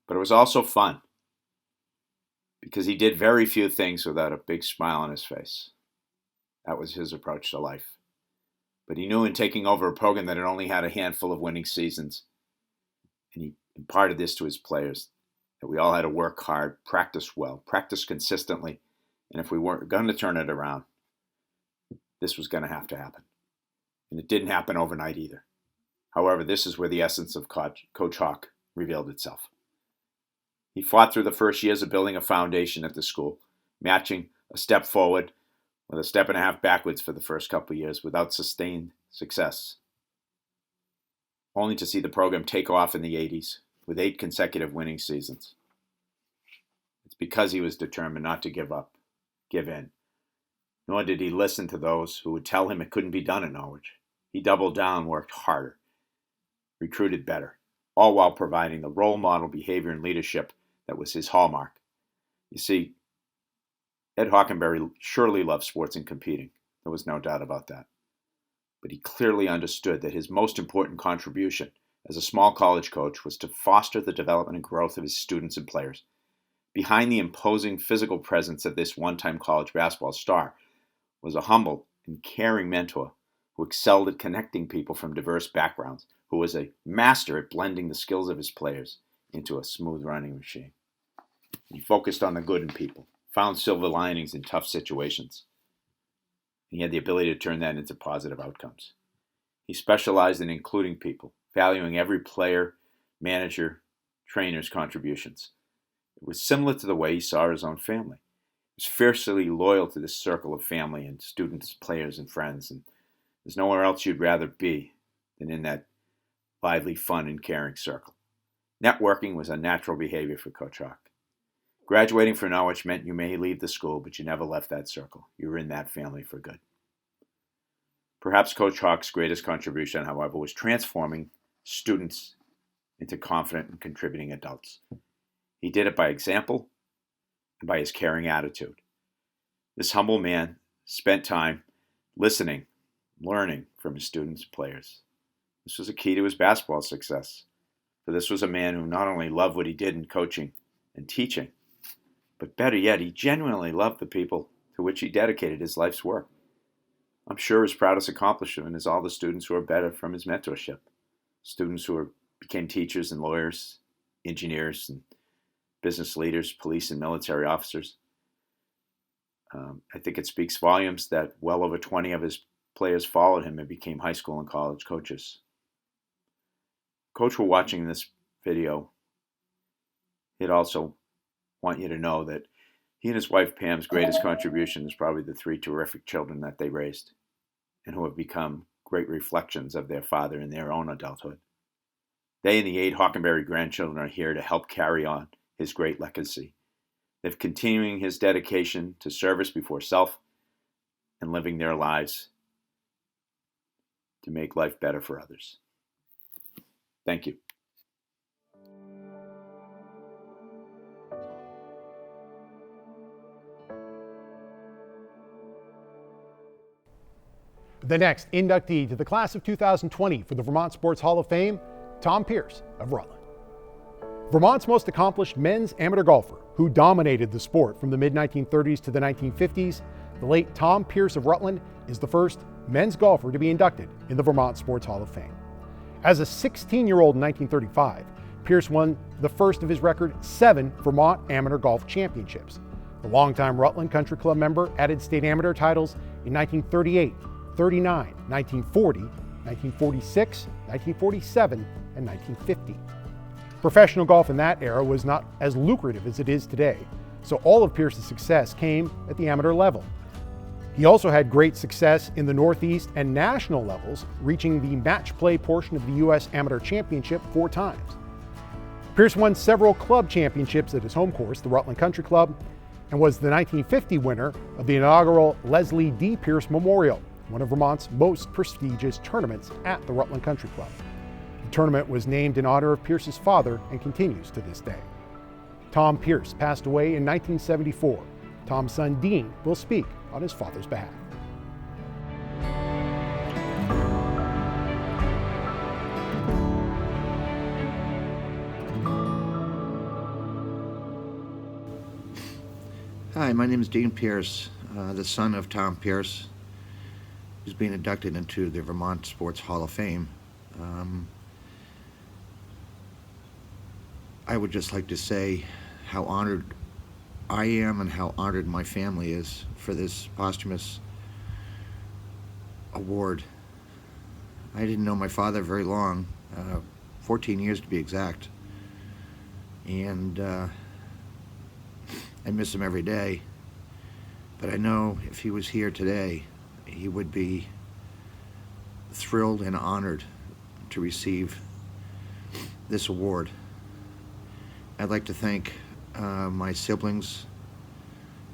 But it was also fun, because he did very few things without a big smile on his face. That was his approach to life. But he knew in taking over a program that had only had a handful of winning seasons, and he imparted this to his players, that we all had to work hard, practice well, practice consistently, and if we weren't going to turn it around, this was going to have to happen. And it didn't happen overnight either. However, this is where the essence of Coach Hawk revealed itself. He fought through the first years of building a foundation at the school, matching a step forward with a step and a half backwards for the first couple of years without sustained success, only to see the program take off in the 80s with 8 consecutive winning seasons. because he was determined not to give in. Nor did he listen to those who would tell him it couldn't be done at Norwich. He doubled down, worked harder, recruited better, all while providing the role model behavior and leadership that was his hallmark. You see, Ed Hockenberry surely loved sports and competing. There was no doubt about that. But he clearly understood that his most important contribution as a small college coach was to foster the development and growth of his students and players. Behind the imposing physical presence of this one-time college basketball star was a humble and caring mentor who excelled at connecting people from diverse backgrounds, who was a master at blending the skills of his players into a smooth running machine. He focused on the good in people, found silver linings in tough situations. He had the ability to turn that into positive outcomes. He specialized in including people, valuing every player, manager, trainer's contributions. It was similar to the way he saw his own family. He was fiercely loyal to this circle of family and students, players, and friends, and there's nowhere else you'd rather be than in that lively, fun, and caring circle. Networking was a natural behavior for Coach Hawk. Graduating from Norwich meant you may leave the school, but you never left that circle. You were in that family for good. Perhaps Coach Hawk's greatest contribution, however, was transforming students into confident and contributing adults. He did it by example and by his caring attitude. This humble man spent time listening, learning from his students and players. This was a key to his basketball success, for this was a man who not only loved what he did in coaching and teaching, but better yet, he genuinely loved the people to which he dedicated his life's work. I'm sure his proudest accomplishment is all the students who are better from his mentorship. Students who became teachers and lawyers, engineers and business leaders, police and military officers. I think it speaks volumes that well over 20 of his players followed him and became high school and college coaches. Coach, we're watching this video. He'd also want you to know that he and his wife Pam's greatest contribution is probably the 3 terrific children that they raised and who have become great reflections of their father in their own adulthood. They and the 8 Hockenberry grandchildren are here to help carry on his great legacy. They're continuing his dedication to service before self and living their lives to make life better for others. Thank you. The next inductee to the class of 2020 for the Vermont Sports Hall of Fame, Tom Pierce of Rutland. Vermont's most accomplished men's amateur golfer who dominated the sport from the mid-1930s to the 1950s, the late Tom Pierce of Rutland is the first men's golfer to be inducted in the Vermont Sports Hall of Fame. As a 16-year-old in 1935, Pierce won the first of his record 7 Vermont Amateur Golf Championships. The longtime Rutland Country Club member added state amateur titles in 1938, 39, 1940, 1946, 1947, and 1950. Professional golf in that era was not as lucrative as it is today, so all of Pierce's success came at the amateur level. He also had great success in the Northeast and national levels, reaching the match play portion of the U.S. Amateur Championship 4 times. Pierce won several club championships at his home course, the Rutland Country Club, and was the 1950 winner of the inaugural Leslie D. Pierce Memorial, one of Vermont's most prestigious tournaments at the Rutland Country Club. The tournament was named in honor of Pierce's father and continues to this day. Tom Pierce passed away in 1974. Tom's son Dean will speak on his father's behalf. Hi, my name is Dean Pierce, the son of Tom Pierce, who's being inducted into the Vermont Sports Hall of Fame. I would just like to say how honored I am and how honored my family is for this posthumous award. I didn't know my father very long, 14 years to be exact, and I miss him every day, but I know if he was here today, he would be thrilled and honored to receive this award. I'd like to thank my siblings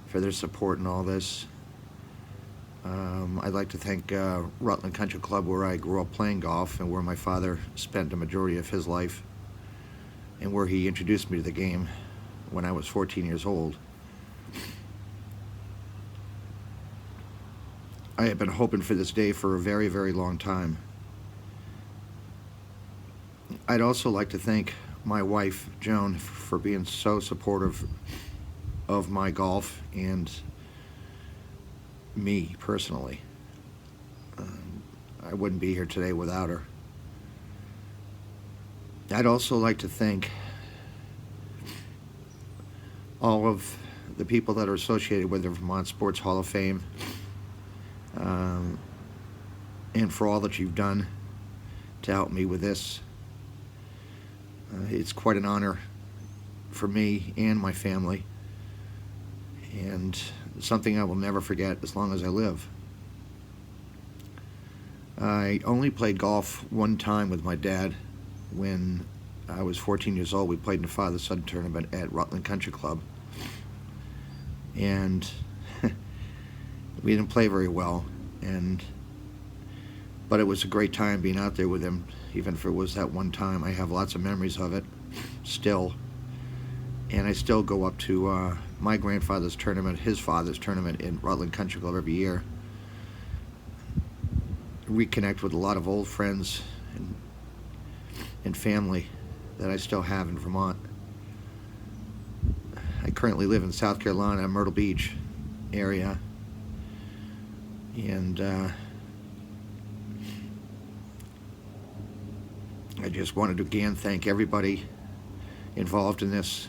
for their support in all this. I'd like to thank Rutland Country Club, where I grew up playing golf and where my father spent the majority of his life, and where he introduced me to the game when I was 14 years old. I have been hoping for this day for a very, very long time. I'd also like to thank my wife, Joan, for being so supportive of my golf and me personally. I wouldn't be here today without her. I'd also like to thank all of the people that are associated with the Vermont Sports Hall of Fame, and for all that you've done to help me with this. It's quite an honor for me and my family, and something I will never forget as long as I live. I only played golf one time with my dad when I was 14 years old. We played in a father-son tournament at Rutland Country Club, and we didn't play very well, but it was a great time being out there with him, even if it was that one time. I have lots of memories of it still, and I still go up to my grandfather's tournament, his father's tournament in Rutland Country Club every year. Reconnect with a lot of old friends and family that I still have in Vermont. I currently live in South Carolina, Myrtle Beach area, and I just wanted to again thank everybody involved in this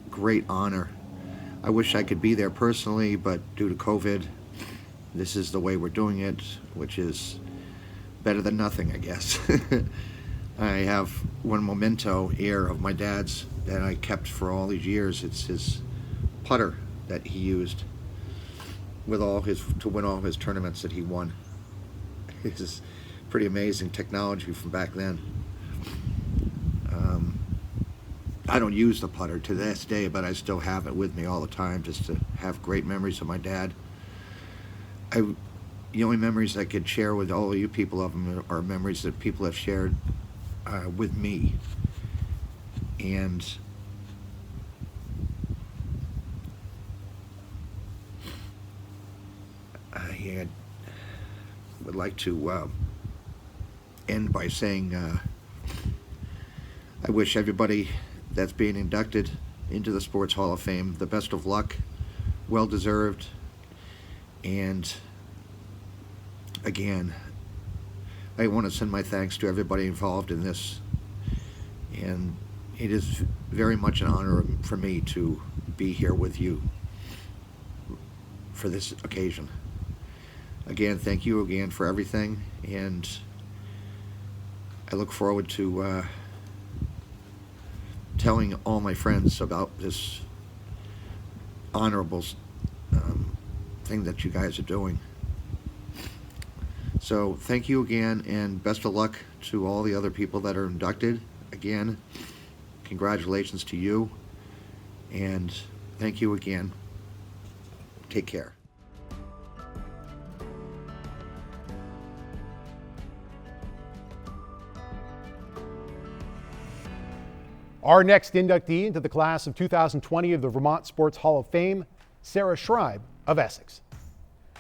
great honor. I wish I could be there personally, but due to COVID, this is the way we're doing it, which is better than nothing, I guess. I have one memento here of my dad's that I kept for all these years. It's his putter that he used to win all his tournaments that he won. It's pretty amazing technology from back then. I don't use the putter to this day, but I still have it with me all the time just to have great memories of my dad. The only memories I could share with all of you people of them are memories that people have shared with me. And I would like to end by saying I wish everybody that's being inducted into the Sports Hall of Fame the best of luck, well deserved, and again, I want to send my thanks to everybody involved in this, and it is very much an honor for me to be here with you for this occasion. Again, thank you again for everything, and I look forward to telling all my friends about this honorable thing that you guys are doing. So thank you again, and best of luck to all the other people that are inducted. Again, congratulations to you, and thank you again. Take care. Our next inductee into the class of 2020 of the Vermont Sports Hall of Fame, Sarah Schreib of Essex.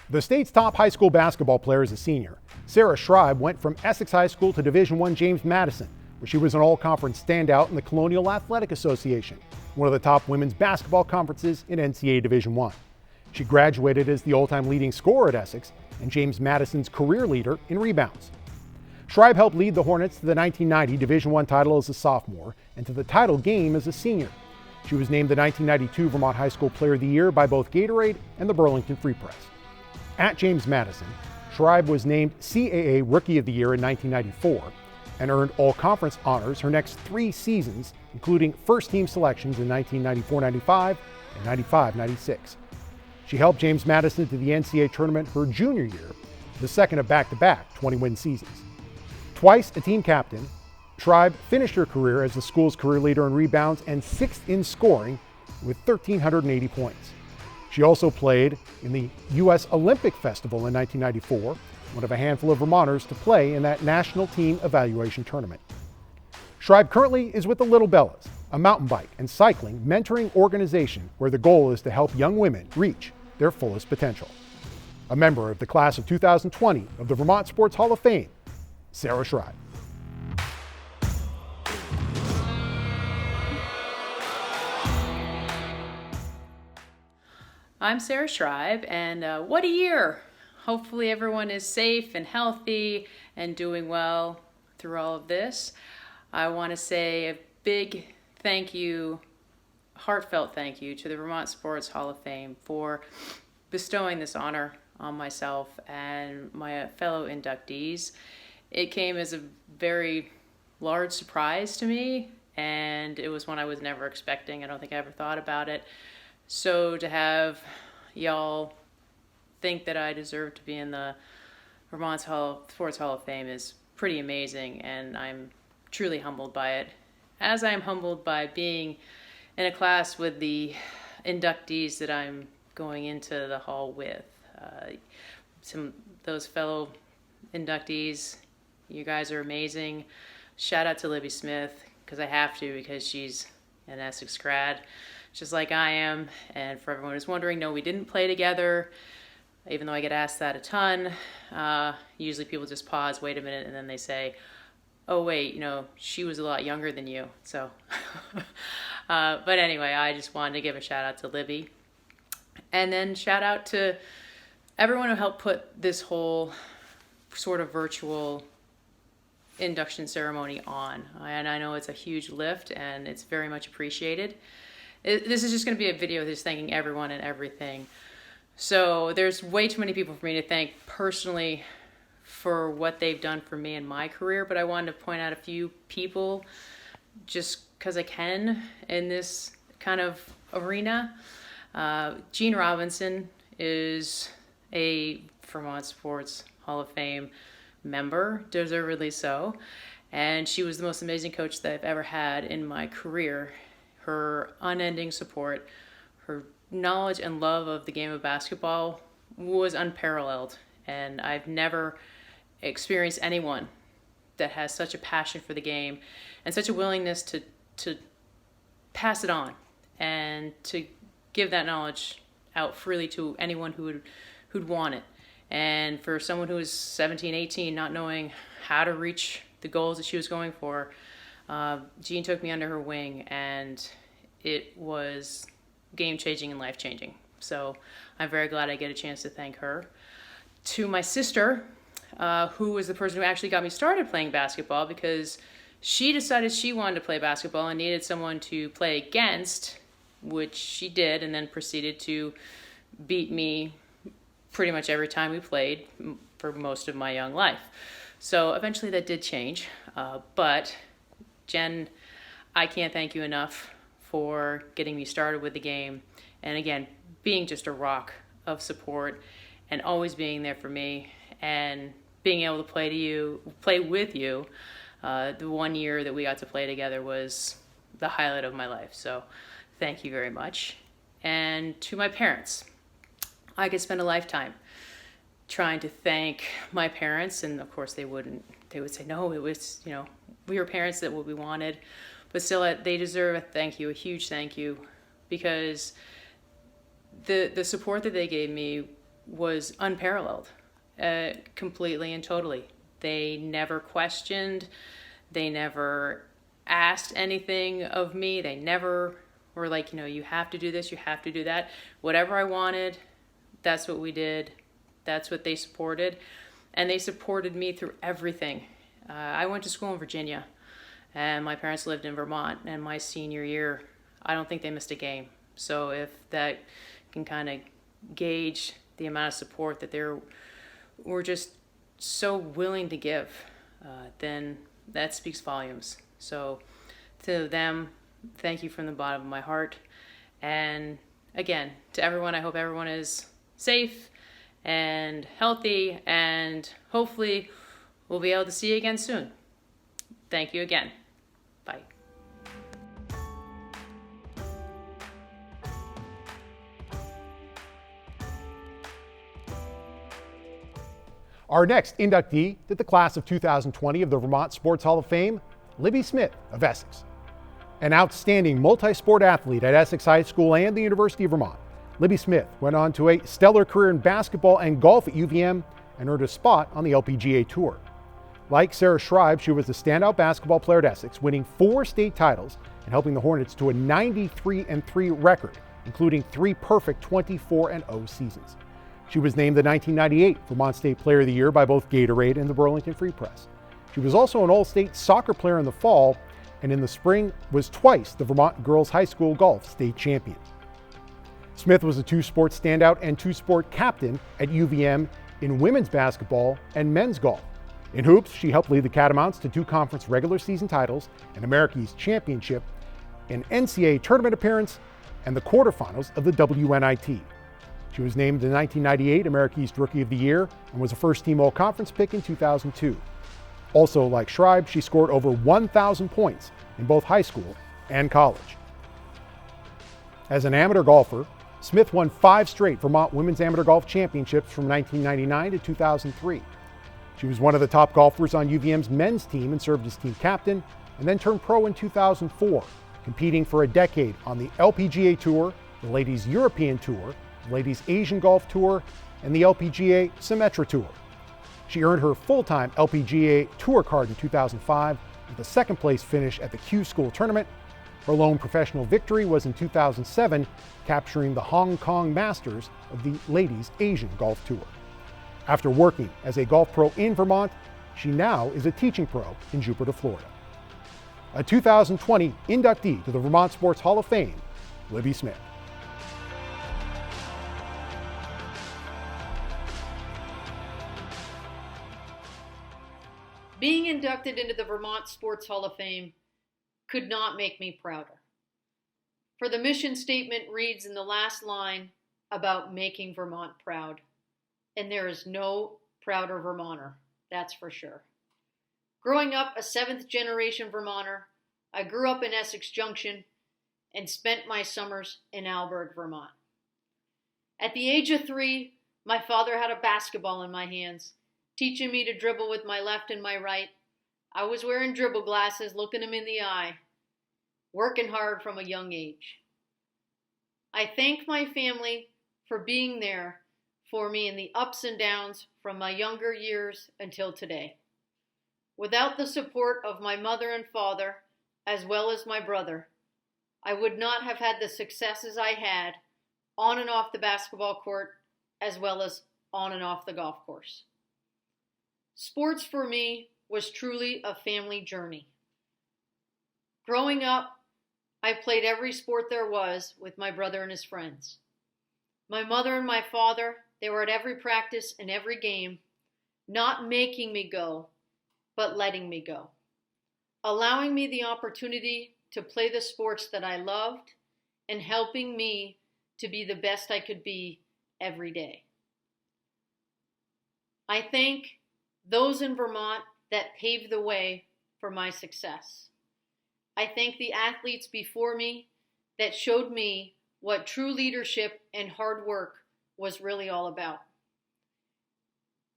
The state's top high school basketball player is a senior. Sarah Schreib went from Essex High School to Division I James Madison, where she was an all-conference standout in the Colonial Athletic Association, one of the top women's basketball conferences in NCAA Division I. She graduated as the all-time leading scorer at Essex and James Madison's career leader in rebounds. Schreib helped lead the Hornets to the 1990 Division I title as a sophomore and to the title game as a senior. She was named the 1992 Vermont High School Player of the Year by both Gatorade and the Burlington Free Press. At James Madison, Schreib was named CAA Rookie of the Year in 1994 and earned all-conference honors her next 3 seasons, including first-team selections in 1994-95 and 95-96. She helped James Madison to the NCAA tournament her junior year, the second of back-to-back 20-win seasons. Twice a team captain, Schreib finished her career as the school's career leader in rebounds and 6th in scoring with 1,380 points. She also played in the U.S. Olympic Festival in 1994, one of a handful of Vermonters to play in that national team evaluation tournament. Schreiber currently is with the Little Bellas, a mountain bike and cycling mentoring organization where the goal is to help young women reach their fullest potential. A member of the class of 2020 of the Vermont Sports Hall of Fame, Sarah Schreiber. I'm Sarah Schreiber, and what a year! Hopefully everyone is safe and healthy and doing well through all of this. I want to say a big thank you, heartfelt thank you to the Vermont Sports Hall of Fame for bestowing this honor on myself and my fellow inductees. It came as a very large surprise to me, and it was one I was never expecting. I don't think I ever thought about it. So to have y'all think that I deserve to be in the Vermont Sports Hall of Fame is pretty amazing, and I'm truly humbled by it. As I'm humbled by being in a class with the inductees that I'm going into the hall with. Those fellow inductees, you guys are amazing. Shout out to Libby Smith, because I have to, because she's an Essex grad, just like I am. And for everyone who's wondering, no, we didn't play together, even though I get asked that a ton. Usually people just pause, wait a minute, and then they say, oh wait, she was a lot younger than you. So, but anyway, I just wanted to give a shout out to Libby. And then shout out to everyone who helped put this whole sort of virtual induction ceremony on. And I know it's a huge lift, and it's very much appreciated. This is just going to be a video just thanking everyone and everything. So there's way too many people for me to thank personally for what they've done for me in my career, but I wanted to point out a few people just because I can in this kind of arena. Gene Robinson is a Vermont Sports Hall of Fame member, deservedly so, and she was the most amazing coach that I've ever had in my career. Her unending support, her knowledge and love of the game of basketball was unparalleled, and I've never experienced anyone that has such a passion for the game and such a willingness to pass it on and to give that knowledge out freely to anyone who'd want it. And for someone who was 17, 18, not knowing how to reach the goals that she was going for, Jean took me under her wing, and it was game-changing and life-changing. So I'm very glad I get a chance to thank her. To my sister, who was the person who actually got me started playing basketball, because she decided she wanted to play basketball and needed someone to play against, which she did, and then proceeded to beat me pretty much every time we played for most of my young life. So eventually that did change, but Jen, I can't thank you enough for getting me started with the game, and again, being just a rock of support and always being there for me, and being able to play with you. The 1 year that we got to play together was the highlight of my life. So thank you very much. And to my parents, I could spend a lifetime trying to thank my parents, and of course they would say, no, it was, we were parents that what we wanted, but still they deserve a thank you, a huge thank you, because the support that they gave me was unparalleled, completely and totally. They never questioned, they never asked anything of me, they never were like, you have to do this, you have to do that. Whatever I wanted, that's what we did. That's what they supported. And they supported me through everything. I went to school in Virginia, and my parents lived in Vermont, and my senior year, I don't think they missed a game. So if that can kind of gauge the amount of support that they were just so willing to give, then that speaks volumes. So to them, thank you from the bottom of my heart. And again, to everyone, I hope everyone is safe and healthy, and hopefully we'll be able to see you again soon. Thank you again. Bye. Our next inductee to the class of 2020 of the Vermont Sports Hall of Fame, Libby Smith of Essex. An outstanding multi-sport athlete at Essex High School and the University of Vermont, Libby Smith went on to a stellar career in basketball and golf at UVM and earned a spot on the LPGA Tour. Like Sarah Schreib, she was the standout basketball player at Essex, winning 4 state titles and helping the Hornets to a 93-3 record, including 3 perfect 24-0 seasons. She was named the 1998 Vermont State Player of the Year by both Gatorade and the Burlington Free Press. She was also an All-State soccer player in the fall, and in the spring was twice the Vermont Girls High School Golf State Champion. Smith was a 2-sport standout and 2-sport captain at UVM in women's basketball and men's golf. In hoops, she helped lead the Catamounts to 2 conference regular season titles, an American East Championship, an NCAA tournament appearance, and the quarterfinals of the WNIT. She was named the 1998 American East Rookie of the Year and was a first-team All-Conference pick in 2002. Also, like Schreib, she scored over 1,000 points in both high school and college. As an amateur golfer, Smith won 5 straight Vermont Women's Amateur Golf Championships from 1999 to 2003. She was one of the top golfers on UVM's men's team and served as team captain, and then turned pro in 2004, competing for a decade on the LPGA Tour, the Ladies European Tour, the Ladies Asian Golf Tour, and the LPGA Symetra Tour. She earned her full-time LPGA Tour card in 2005 with a second-place finish at the Q School Tournament. Her lone professional victory was in 2007, capturing the Hong Kong Masters of the Ladies Asian Golf Tour. After working as a golf pro in Vermont, she now is a teaching pro in Jupiter, Florida. A 2020 inductee to the Vermont Sports Hall of Fame, Libby Smith. Being inducted into the Vermont Sports Hall of Fame could not make me prouder. For the mission statement reads in the last line about making Vermont proud. And there is no prouder Vermonter, that's for sure. Growing up a 7th-generation Vermonter, I grew up in Essex Junction and spent my summers in Alberg, Vermont. At the age of 3, my father had a basketball in my hands, teaching me to dribble with my left and my right. I was wearing dribble glasses, looking him in the eye, working hard from a young age. I thank my family for being there for me in the ups and downs from my younger years until today. Without the support of my mother and father, as well as my brother, I would not have had the successes I had on and off the basketball court, as well as on and off the golf course. Sports for me was truly a family journey. Growing up, I played every sport there was with my brother and his friends. My mother and my father, they were at every practice and every game, not making me go, but letting me go, allowing me the opportunity to play the sports that I loved and helping me to be the best I could be every day. I thank those in Vermont that paved the way for my success. I thank the athletes before me that showed me what true leadership and hard work was really all about.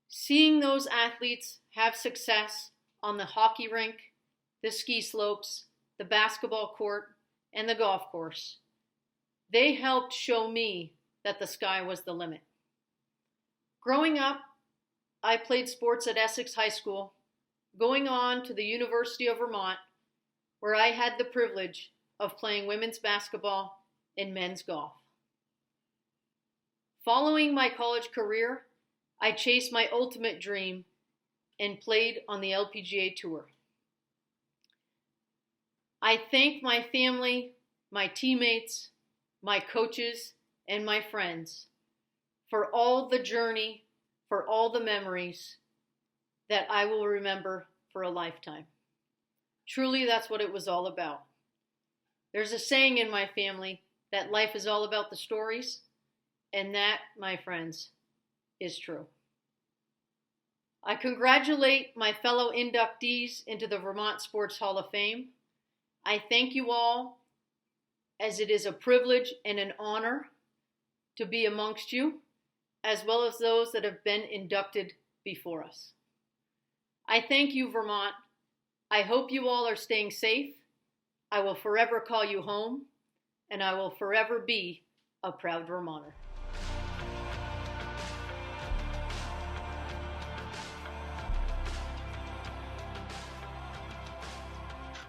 Seeing those athletes have success on the hockey rink, the ski slopes, the basketball court, and the golf course, they helped show me that the sky was the limit. Growing up, I played sports at Essex High School, going on to the University of Vermont, where I had the privilege of playing women's basketball and men's golf. Following my college career, I chased my ultimate dream and played on the LPGA Tour. I thank my family, my teammates, my coaches, and my friends for all the journey, for all the memories that I will remember for a lifetime. Truly, that's what it was all about. There's a saying in my family that life is all about the stories, and that, my friends, is true. I congratulate my fellow inductees into the Vermont Sports Hall of Fame. I thank you all, as it is a privilege and an honor to be amongst you, as well as those that have been inducted before us. I thank you, Vermont. I hope you all are staying safe. I will forever call you home, and I will forever be a proud Vermonter.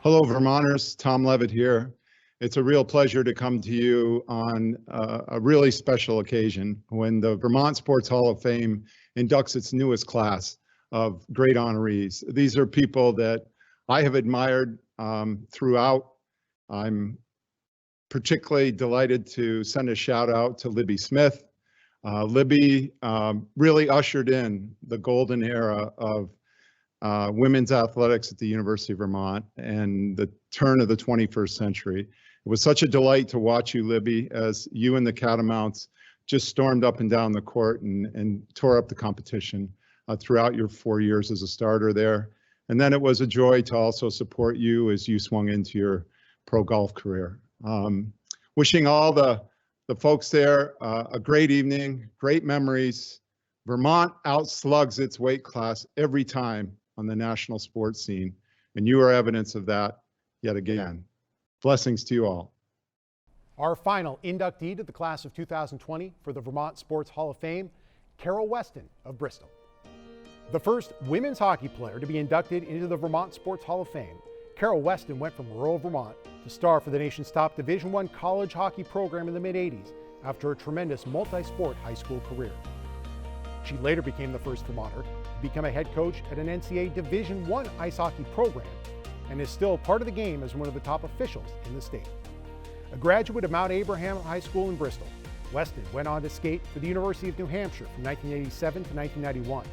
Hello, Vermonters. Tom Levitt here. It's a real pleasure to come to you on a really special occasion when the Vermont Sports Hall of Fame inducts its newest class of great honorees. These are people that I have admired throughout. I'm particularly delighted to send a shout out to Libby Smith. Libby really ushered in the golden era of women's athletics at the University of Vermont and the turn of the 21st century. It was such a delight to watch you, Libby, as you and the Catamounts just stormed up and down the court and tore up the competition throughout your 4 years as a starter there. And then it was a joy to also support you as you swung into your pro golf career. Wishing all the folks there a great evening, great memories. Vermont outslugs its weight class every time on the national sports scene, and you are evidence of that yet again. Blessings to you all. Our final inductee to the class of 2020 for the Vermont Sports Hall of Fame, Carol Weston of Bristol. The first women's hockey player to be inducted into the Vermont Sports Hall of Fame, Carol Weston went from rural Vermont to star for the nation's top Division I college hockey program in the mid-'80s after a tremendous multi-sport high school career. She later became the first Vermonter to become a head coach at an NCAA Division I ice hockey program and is still part of the game as one of the top officials in the state. A graduate of Mount Abraham High School in Bristol, Weston went on to skate for the University of New Hampshire from 1987 to 1991.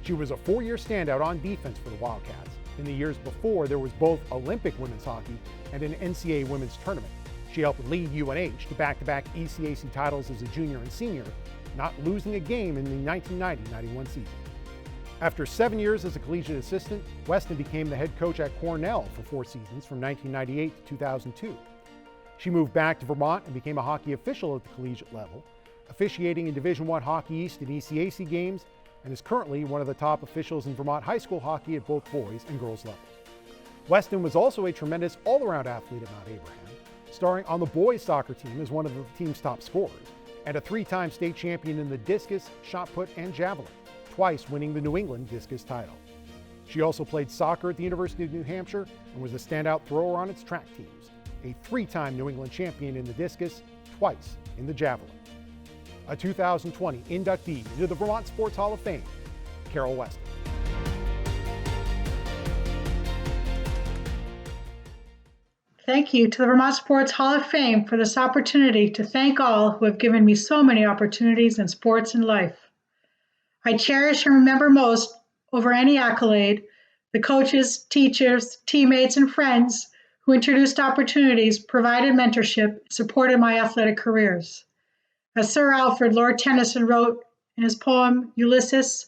She was a 4-year standout on defense for the Wildcats. In the years before, there was both Olympic women's hockey and an NCAA women's tournament. She helped lead UNH to back-to-back ECAC titles as a junior and senior, not losing a game in the 1990-91 season. After 7 years as a collegiate assistant, Weston became the head coach at Cornell for 4 seasons from 1998 to 2002. She moved back to Vermont and became a hockey official at the collegiate level, officiating in Division I Hockey East and ECAC games, and is currently one of the top officials in Vermont high school hockey at both boys and girls levels. Weston was also a tremendous all-around athlete at Mount Abraham, starring on the boys soccer team as one of the team's top scorers, and a 3-time state champion in the discus, shot put, and javelin, twice winning the New England discus title. She also played soccer at the University of New Hampshire and was a standout thrower on its track teams, a 3-time New England champion in the discus, twice in the javelin. A 2020 inductee into the Vermont Sports Hall of Fame, Carol Weston. Thank you to the Vermont Sports Hall of Fame for this opportunity to thank all who have given me so many opportunities in sports and life. I cherish and remember most, over any accolade, the coaches, teachers, teammates, and friends who introduced opportunities, provided mentorship, and supported my athletic careers. As Sir Alfred Lord Tennyson wrote in his poem, Ulysses,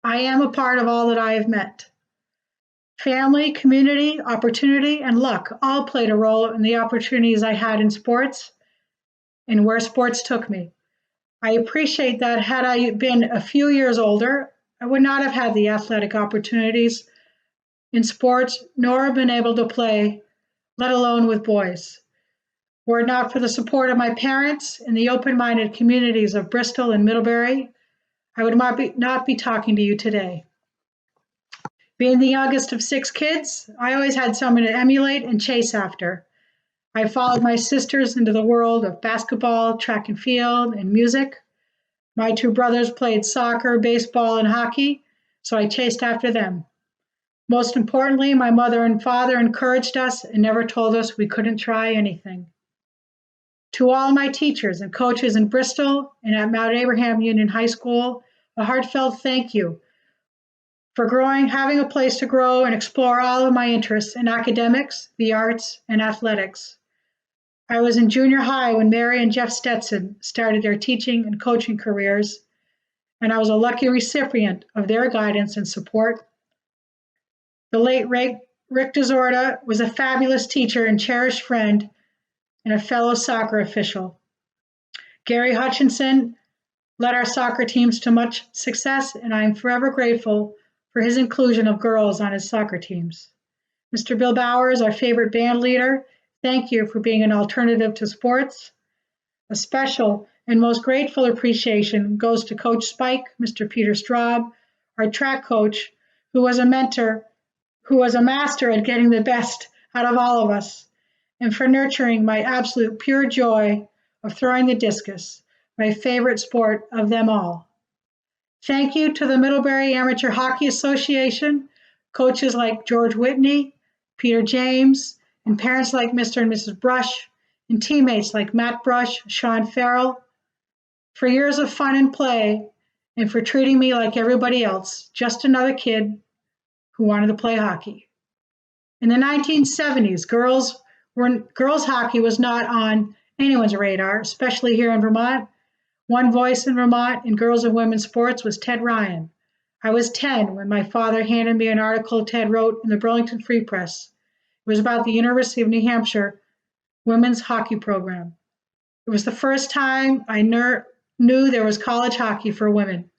I am a part of all that I have met. Family, community, opportunity, and luck all played a role in the opportunities I had in sports and where sports took me. I appreciate that had I been a few years older, I would not have had the athletic opportunities in sports, nor have been able to play, let alone with boys. Were it not for the support of my parents and the open-minded communities of Bristol and Middlebury, I would not be talking to you today. Being the youngest of 6 kids, I always had someone to emulate and chase after. I followed my sisters into the world of basketball, track and field, and music. My 2 brothers played soccer, baseball, and hockey, so I chased after them. Most importantly, my mother and father encouraged us and never told us we couldn't try anything. To all my teachers and coaches in Bristol and at Mount Abraham Union High School, a heartfelt thank you for having a place to grow and explore all of my interests in academics, the arts, and athletics. I was in junior high when Mary and Jeff Stetson started their teaching and coaching careers, and I was a lucky recipient of their guidance and support. The late Rick DeZorda was a fabulous teacher and cherished friend and a fellow soccer official. Gary Hutchinson led our soccer teams to much success, and I am forever grateful for his inclusion of girls on his soccer teams. Mr. Bill Bowers, our favorite band leader, thank you for being an alternative to sports. A special and most grateful appreciation goes to Coach Spike, Mr. Peter Straub, our track coach, who was a mentor, who was a master at getting the best out of all of us, and for nurturing my absolute pure joy of throwing the discus, my favorite sport of them all. Thank you to the Middlebury Amateur Hockey Association, coaches like George Whitney, Peter James, and parents like Mr. and Mrs. Brush, and teammates like Matt Brush, Sean Farrell, for years of fun and play, and for treating me like everybody else, just another kid who wanted to play hockey. In the 1970s, girls hockey was not on anyone's radar, especially here in Vermont. One voice in Vermont in girls and women's sports was Ted Ryan. I was 10 when my father handed me an article Ted wrote in the Burlington Free Press. It was about the University of New Hampshire women's hockey program. It was the first time I knew there was college hockey for women.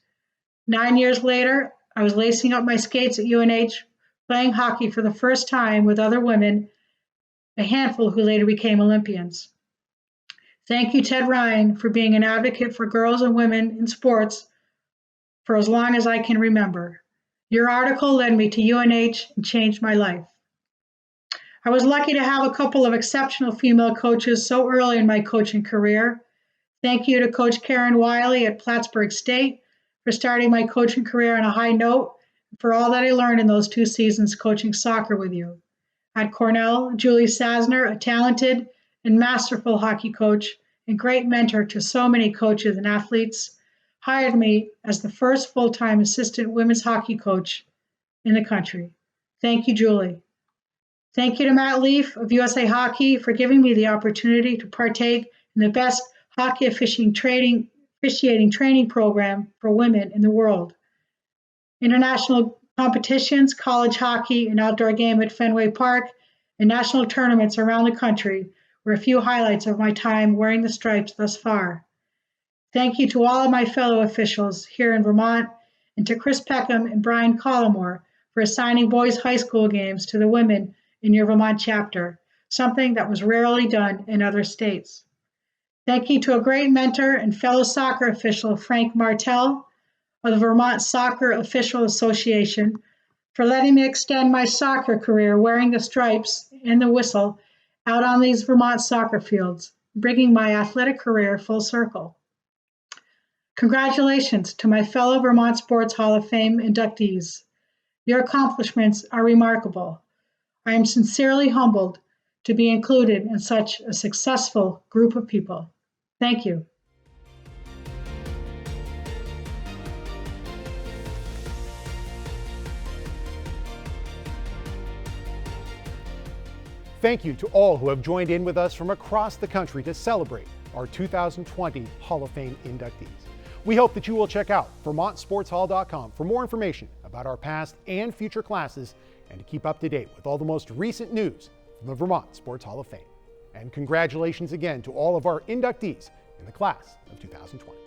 9 years later, I was lacing up my skates at UNH, playing hockey for the first time with other women, a handful who later became Olympians. Thank you, Ted Ryan, for being an advocate for girls and women in sports for as long as I can remember. Your article led me to UNH and changed my life. I was lucky to have a couple of exceptional female coaches so early in my coaching career. Thank you to Coach Karen Wiley at Plattsburgh State for starting my coaching career on a high note, and for all that I learned in those 2 seasons coaching soccer with you. At Cornell, Julie Sasner, a talented and masterful hockey coach and great mentor to so many coaches and athletes, hired me as the first full-time assistant women's hockey coach in the country. Thank you, Julie. Thank you to Matt Leaf of USA Hockey for giving me the opportunity to partake in the best hockey officiating training program for women in the world. International competitions, college hockey, an outdoor game at Fenway Park, and national tournaments around the country were a few highlights of my time wearing the stripes thus far. Thank you to all of my fellow officials here in Vermont, and to Chris Peckham and Brian Collimore for assigning boys' high school games to the women in your Vermont chapter, something that was rarely done in other states. Thank you to a great mentor and fellow soccer official, Frank Martell of the Vermont Soccer Official Association, for letting me extend my soccer career wearing the stripes and the whistle out on these Vermont soccer fields, bringing my athletic career full circle. Congratulations to my fellow Vermont Sports Hall of Fame inductees. Your accomplishments are remarkable. I am sincerely humbled to be included in such a successful group of people. Thank you. Thank you to all who have joined in with us from across the country to celebrate our 2020 Hall of Fame inductees. We hope that you will check out VermontSportsHall.com for more information about our past and future classes and to keep up to date with all the most recent news from the Vermont Sports Hall of Fame. And congratulations again to all of our inductees in the class of 2020.